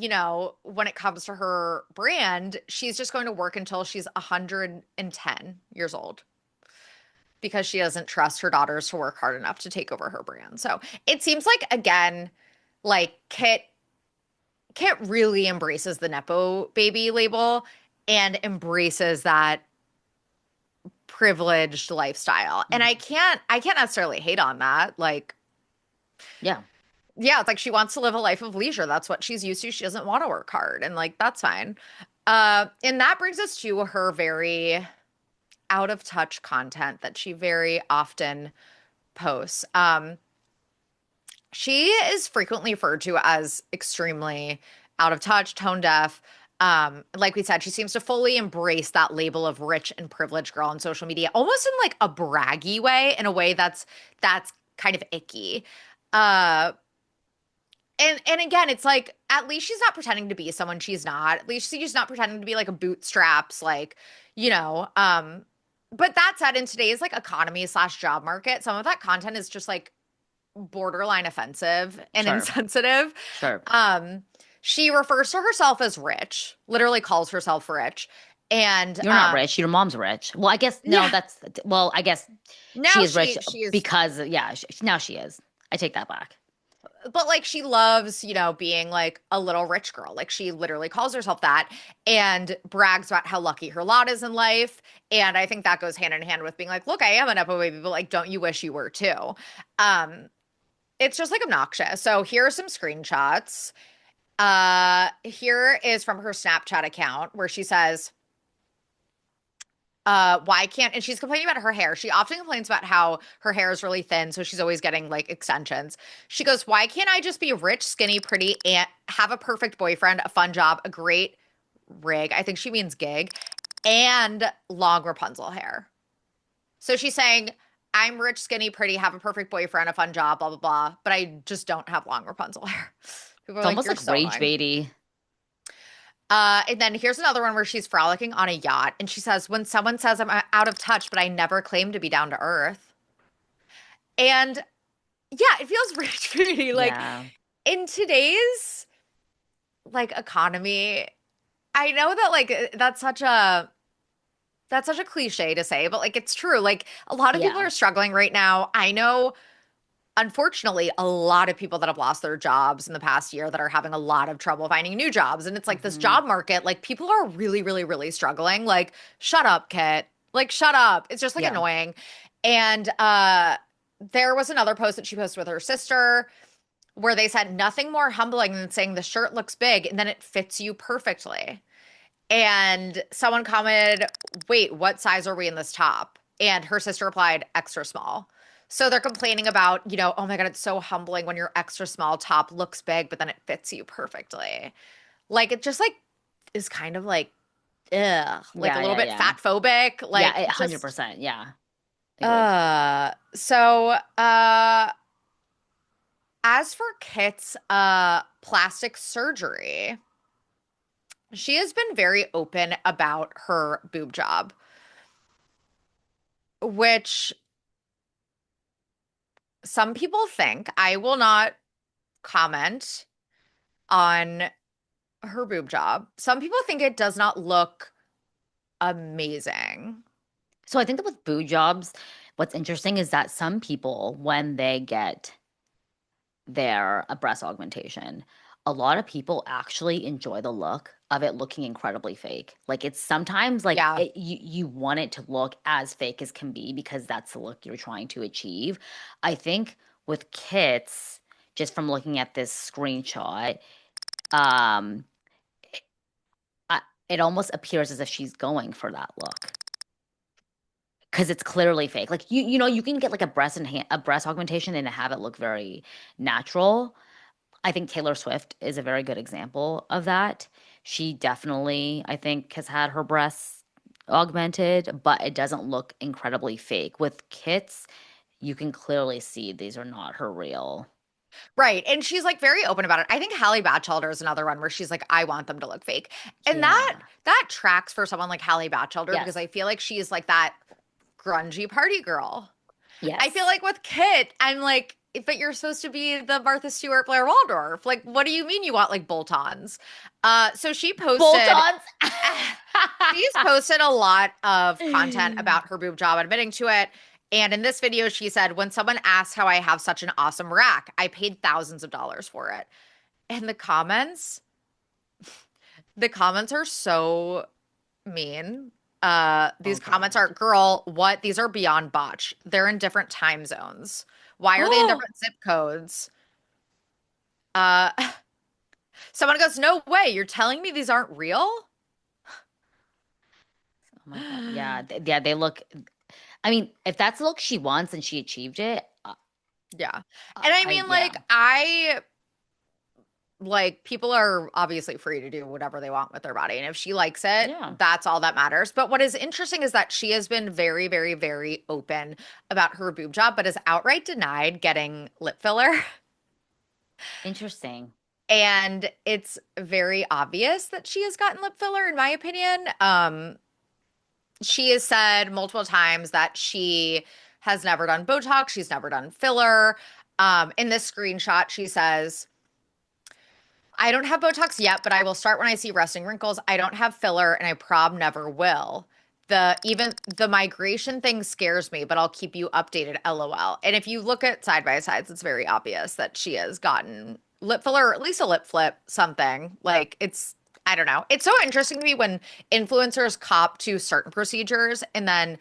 when it comes to her brand, she's just going to work until she's 110 years old because she doesn't trust her daughters to work hard enough to take over her brand. So it seems like, again, like Kit really embraces the Nepo baby label and embraces that privileged lifestyle. And mhm. I can't necessarily hate on that. Like, Yeah, yeah, it's like she wants to live a life of leisure. That's what she's used to. She doesn't want to work hard, and like that's fine. And that brings us to her very out of touch content that she very often posts. She is frequently referred to as extremely out of touch, tone deaf. Like we said, she seems to fully embrace that label of rich and privileged girl on social media, almost in like a braggy way, in a way that's kind of icky. Uh, and again, it's like at least she's not pretending to be someone she's not. At least she's not pretending to be like a bootstraps, like, you know. But that said, in today's like economy slash job market, some of that content is just like borderline offensive and sure, insensitive. sure. Um, she refers to herself as rich, literally calls herself rich. And You're not rich. Your mom's rich. Well, I guess no. yeah, That's well. I guess she now is rich she is, because yeah. Now she is. I take that back. but like she loves, being like a little rich girl. Like she literally calls herself that and brags about how lucky her lot is in life. And I think that goes hand in hand with being like, look, I am an Nepo baby, but like, don't you wish you were too? Um, it's just like obnoxious. So here are some screenshots. Here is from her Snapchat account where she says, why can't, and she's complaining about her hair. She often complains about how her hair is really thin, so she's always getting like extensions. She goes, why can't I just be rich, skinny, pretty, and have a perfect boyfriend, a fun job, a great rig? I think she means gig, and long Rapunzel hair. So she's saying, I'm rich, skinny, pretty, have a perfect boyfriend, a fun job, blah, blah, blah, but I just don't have long Rapunzel hair. People are It's like, almost you're like so rage annoying. baity. And then here's another one where she's frolicking on a yacht, and she says, when someone says I'm out of touch, but I never claim to be down to earth. And yeah, it feels rich for me. Like Yeah, in today's like economy, I know that like that's such a cliche to say, but like it's true. Like a lot of people yeah. are struggling right now. I know, unfortunately, a lot of people that have lost their jobs in the past year that are having a lot of trouble finding new jobs. And it's like this Hmm. job market, like people are really, really, really struggling. Like, shut up, Kit. Like, shut up. It's just like Yeah. annoying. And there was another post that she posted with her sister where they said nothing more humbling than saying the shirt looks big and then it fits you perfectly. And someone commented, wait, what size are we in this top? And her sister replied, extra small. So they're complaining about, oh my God, it's so humbling when your extra small top looks big, but then it fits you perfectly. Like it just like is kind of like, ugh, like a Yeah, little yeah, bit yeah. fat phobic. Yeah, Like just 100%. Yeah. Agreed. so as for Kit's plastic surgery, she has been very open about her boob job, which some people think. I will not comment on her boob job. Some people think it does not look amazing. So I think that with boob jobs, what's interesting is that some people, when they get their breast augmentation, a lot of people actually enjoy the look of it looking incredibly fake. Like it's sometimes like Yeah. you want it to look as fake as can be because that's the look you're trying to achieve. I think with kits, just from looking at this screenshot, um, I, it almost appears as if she's going for that look. because it's clearly fake. Like you know, you can get like a breast augmentation and have it look very natural. I think Taylor Swift is a very good example of that. She definitely, I think, has had her breasts augmented, but it doesn't look incredibly fake. With Kits, you can clearly see these are not her real. Right. And she's like very open about it. I think Hallie Batchelder is another one where she's like, I want them to look fake. And that Yeah. that tracks for someone like Hallie Batchelder because Yes. I feel like she's like that grungy party girl. I feel Yes. like with Kit, I'm like, but you're supposed to be the Martha Stewart Blair Waldorf. Like, what do you mean you want like bolt-ons? So she posted Bolt-ons. she's posted a lot of content about her boob job, admitting to it. And in this video, she said, when someone asks how I have such an awesome rack, I paid thousands of dollars for it. And the comments are so mean. Oh These comments God. are, girl, what? These are beyond botch. They're in different time zones. Why are they in Oh different zip codes? Uh, someone goes, no way. You're telling me these aren't real? my God. Yeah. Yeah, they look. I mean, if that's the look she wants and she achieved it, Yeah. And I mean, yeah. like, I like people are obviously free to do whatever they want with their body. And if she likes it, Yeah. that's all that matters. But what is interesting is that she has been very, very, very open about her boob job, but has outright denied getting lip filler. Interesting. And it's very obvious that she has gotten lip filler, in my opinion. She has said multiple times that she has never done Botox, she's never done filler. In this screenshot, she says, I don't have Botox yet, but I will start when I see resting wrinkles. I don't have filler, and I prob never will. The migration thing scares me, but I'll keep you updated, LOL. And if you look at side by sides, it's very obvious that she has gotten lip filler or at least a lip flip, something. Like it's I don't know. It's so interesting to me when influencers cop to certain procedures and then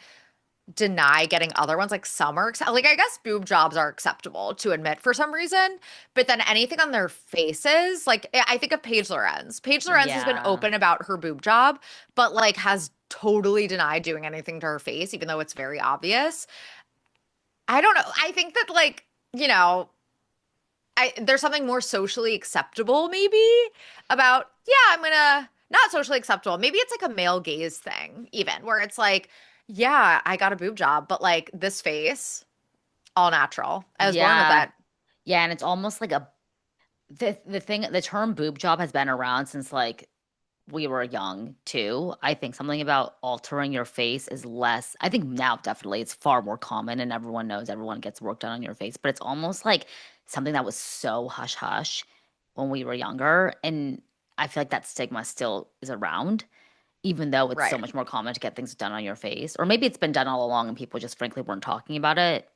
deny getting other ones. Like some are like I guess boob jobs are acceptable to admit for some reason, but then anything on their faces, like I think of Paige Lorenz. Paige Lorenz has been Yeah. open about her boob job, but like has totally denied doing anything to her face, even though it's very obvious. I don't know. I think that like, there's something more socially acceptable maybe about, yeah, I'm gonna not socially acceptable. Maybe it's like a male gaze thing, even where it's like, yeah, I got a boob job, but like this face, all natural. I was born with Yeah. it. Yeah, and it's almost like the term boob job has been around since like we were young too. I think something about altering your face is less, I think now definitely it's far more common and everyone knows everyone gets work done on your face, but it's almost like something that was so hush hush when we were younger. And I feel like that stigma still is around, even though it's so Right. much more common to get things done on your face. Or maybe it's been done all along and people just frankly weren't talking about it.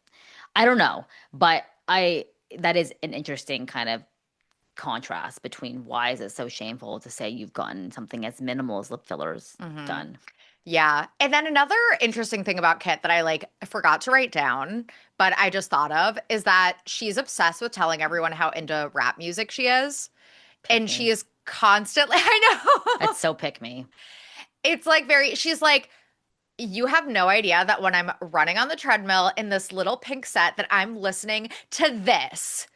I don't know, but that is an interesting kind of contrast between why is it so shameful to say you've gotten something as minimal as lip fillers Hmm. done. Yeah. And then another interesting thing about Kit that I like forgot to write down, but I just thought of is that she's obsessed with telling everyone how into rap music she is. Pick And she me. is constantly, I know. That's so pick me. It's like she's like, you have no idea that when I'm running on the treadmill in this little pink set that I'm listening to this.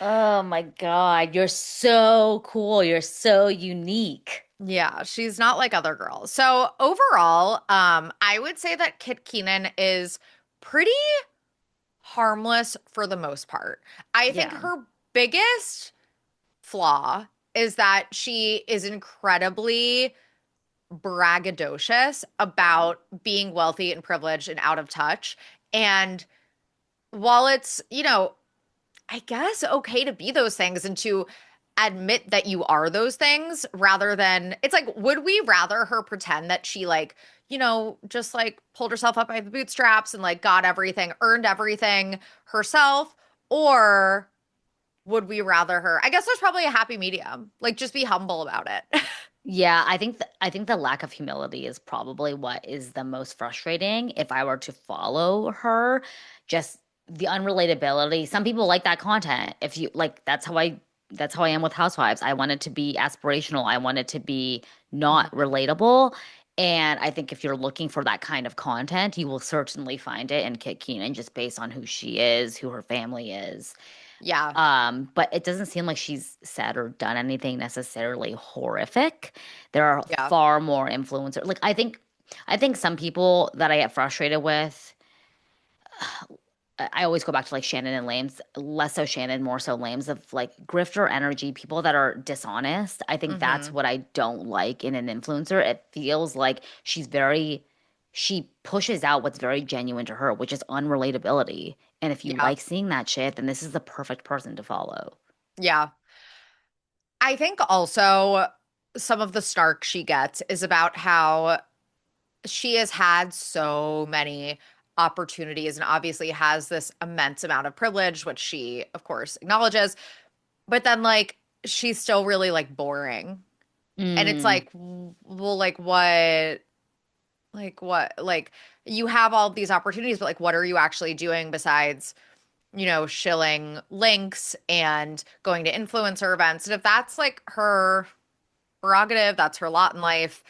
Oh my God. You're so cool. You're so unique. Yeah, she's not like other girls. So overall, I would say that Kit Keenan is pretty harmless for the most part. I think Yeah. her biggest flaw is that she is incredibly braggadocious about being wealthy and privileged and out of touch. And while it's, I guess okay to be those things and to admit that you are those things rather than it's like, would we rather her pretend that she like, just like pulled herself up by the bootstraps and like got everything, earned everything herself? Or would we rather her? I guess there's probably a happy medium. Like just be humble about it. Yeah, I think the lack of humility is probably what is the most frustrating if I were to follow her. Just the unrelatability. Some people like that content. If you like that's how I am with Housewives. I want it to be aspirational. I want it to be not relatable. And I think if you're looking for that kind of content, you will certainly find it in Kit Keenan just based on who she is, who her family is. Yeah. But it doesn't seem like she's said or done anything necessarily horrific. There are Yeah. far more influencers. Like I think some people that I get frustrated with, I always go back to like Shannon and Lames, less so Shannon, more so Lames of like grifter energy, people that are dishonest. I think that's Hmm. what I don't like in an influencer. It feels like she pushes out what's very genuine to her, which is unrelatability. And if you Yeah. like seeing that shit, then this is the perfect person to follow. Yeah. I think also some of the snark she gets is about how she has had so many opportunities and obviously has this immense amount of privilege, which she, of course, acknowledges. But then, like, she's still really like boring. And it's Mm, like, well, like, you have all these opportunities, but like, what are you actually doing besides, shilling links and going to influencer events? And if that's like her prerogative, that's her lot in life,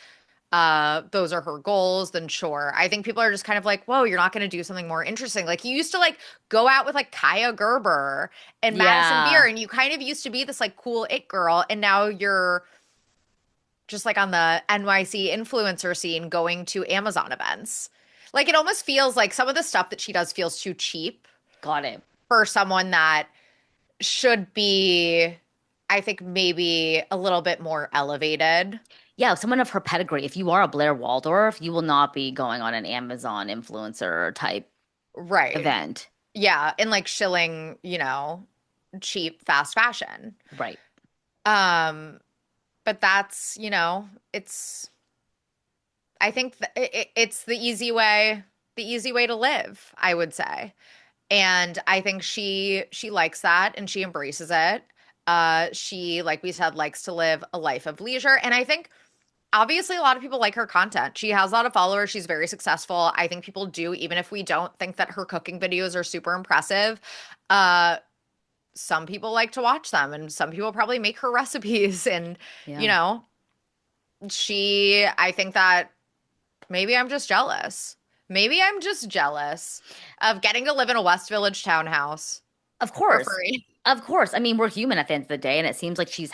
those are her goals, then sure. I think people are just kind of like, whoa, you're not going to do something more interesting. Like you used to like go out with like Kaya Gerber and Madison Beer, yeah, and you kind of used to be this like cool it girl, and now you're just like on the NYC influencer scene going to Amazon events. Like it almost feels like some of the stuff that she does feels too cheap got it. for someone that should be, I think, maybe a little bit more elevated. Yeah, someone of her pedigree. If you are a Blair Waldorf, you will not be going on an Amazon influencer type Right. event. Yeah. And like shilling, cheap fast fashion. Right. Um, but that's, it's, I think it's the easy way to live, I would say. And I think she likes that and she embraces it. She, like we said, likes to live a life of leisure. And I think obviously a lot of people like her content. She has a lot of followers. She's very successful. I think people do, even if we don't think that her cooking videos are super impressive. Uh, some people like to watch them and some people probably make her recipes. And, you Yeah. know, I think that maybe I'm just jealous. Maybe I'm just jealous of getting to live in a West Village townhouse Of for course. free. Of course. I mean, we're human at the end of the day, and it seems like she's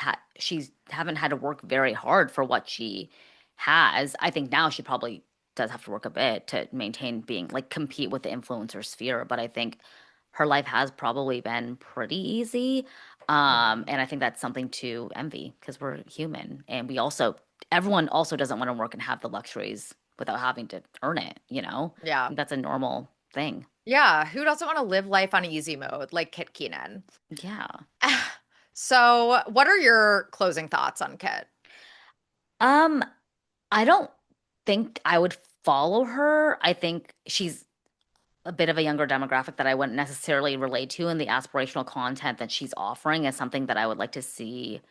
haven't had to work very hard for what she has. I think now she probably does have to work a bit to maintain being like compete with the influencer sphere, but I think her life has probably been pretty easy. Mhm. And I think that's something to envy because we're human and everyone also doesn't want to work and have the luxuries without having to earn it, you know? I Yeah. think that's a normal thing. Yeah. Who doesn't want to live life on easy mode like Kit Keenan? Yeah. So, what are your closing thoughts on Kit? Um, I don't think I would follow her. I think she's a bit of a younger demographic that I wouldn't necessarily relate to, and the aspirational content that she's offering is something that I would like to see.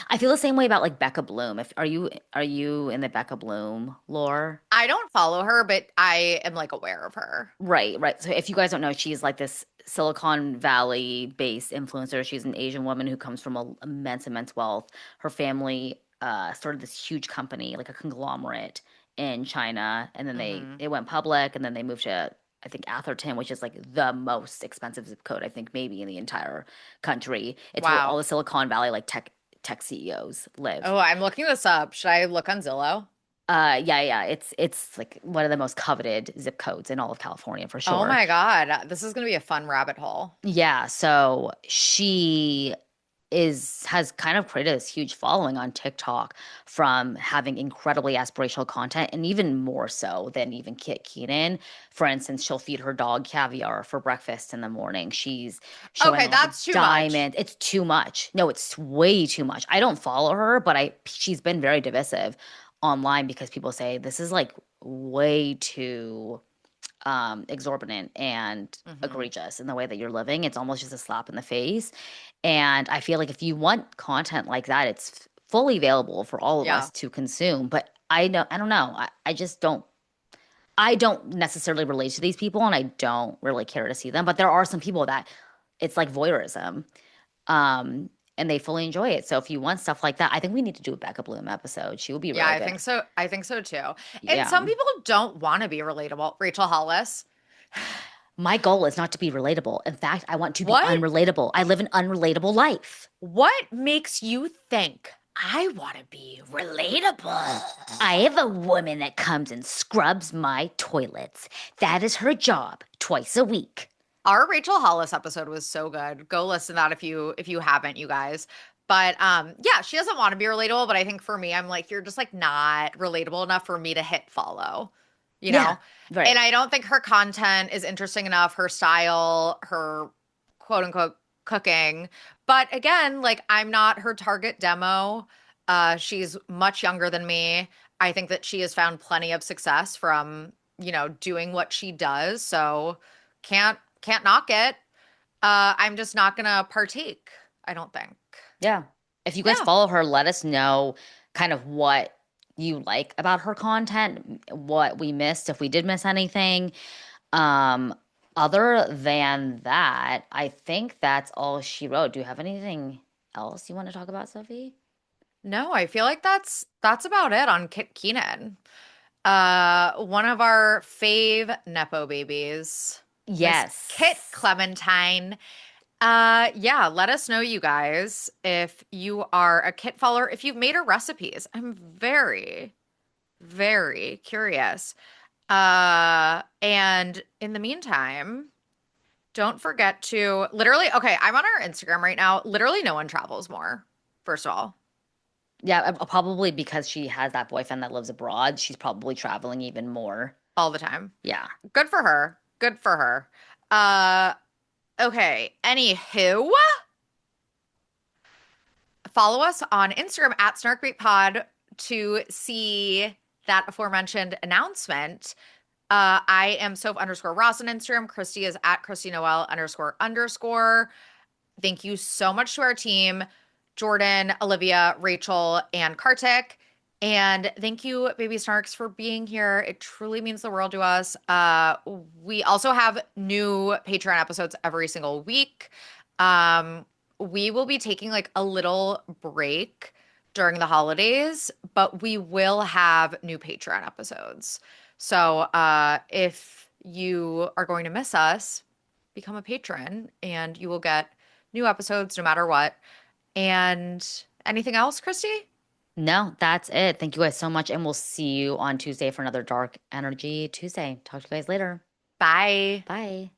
I feel the same way about like Becca Bloom. If are you in the Becca Bloom lore? I don't follow her, but I am like aware of her. Right, right. So if you guys don't know, she's like this Silicon Valley based influencer. She's an Asian woman who comes from immense, immense wealth. Her family started this huge company, like a conglomerate in China, and then they Hmm. it went public, and then they moved to I think Atherton, which is like the most expensive zip code I think maybe in the entire country. It's where all Wow. the Silicon Valley like tech CEOs live. Oh, I'm looking this up. Should I look on Zillow? Yeah, yeah. It's like one of the most coveted zip codes in all of California for Oh sure. my God. This is going to be a fun rabbit hole. Yeah, so she has kind of created this huge following on TikTok from having incredibly aspirational content and even more so than even Kit Keenan. For instance, she'll feed her dog caviar for breakfast in the morning. She's showing Okay, off that's too much. diamonds. It's too much. No, it's way too much. I don't follow her, but she's been very divisive online because people say this is like way too exorbitant and Hmm. egregious in the way that you're living. It's almost just a slap in the face. And I feel like if you want content like that, it's fully available for all of Yeah. us to consume. But I don't know. I just I don't necessarily relate to these people and I don't really care to see them. But there are some people that it's like voyeurism. and they fully enjoy it. So if you want stuff like that, I think we need to do a Becca Bloom episode. She will be Yeah, really I good. think so. I think so too. And Yeah. some people don't want to be relatable. Rachel Hollis. My goal is not to be relatable. In fact, I want to be What unrelatable. I live an unrelatable life. what makes you think I want to be relatable? I have a woman that comes and scrubs my toilets. That is her job twice a week. Our Rachel Hollis episode was so good. Go listen to that if you haven't, you guys. But yeah, she doesn't want to be relatable, but I think for me, I'm like, you're just like not relatable enough for me to hit follow, you Yeah, know? right. And I don't think her content is interesting enough, her style, her quote unquote cooking. But again, like I'm not her target demo. She's much younger than me. I think that she has found plenty of success from, doing what she does. So can't knock it. I'm just not gonna partake, I don't think. Yeah. If you guys Yeah. follow her, let us know kind of what you like about her content, what we missed, if we did miss anything. Um, Other than that, I think that's all she wrote. Do you have anything else you want to talk about, Sophie? No, I feel like that's about it on Kit Keenan. One of our fave Nepo babies, Miss Kit Yes. Clementine. Yeah, let us know, you guys, if you are a Kit follower, if you've made her recipes. I'm very, very curious. And in the meantime, don't forget to literally, okay, I'm on our Instagram right now. Literally, no one travels more, first of all, Yeah, probably because she has that boyfriend that lives abroad. She's probably traveling even more. all the time. Yeah. Good for her. Good for her. Uh, okay. Anywho, follow us on Instagram at SnarkBaitPod to see that aforementioned announcement. I am Soph underscore Ross on Instagram. Christy is at Christy Noel underscore underscore. Thank you so much to our team, Jordan, Olivia, Rachel, and Kartik. And thank you, Baby Snarks, for being here. It truly means the world to us. We also have new Patreon episodes every single week. We will be taking like a little break during the holidays, but we will have new Patreon episodes. So if you are going to miss us, become a patron and you will get new episodes no matter what. And anything else, Christy? No, that's it. Thank you guys so much. And we'll see you on Tuesday for another Dark Energy Tuesday. Talk to you guys later. Bye. Bye.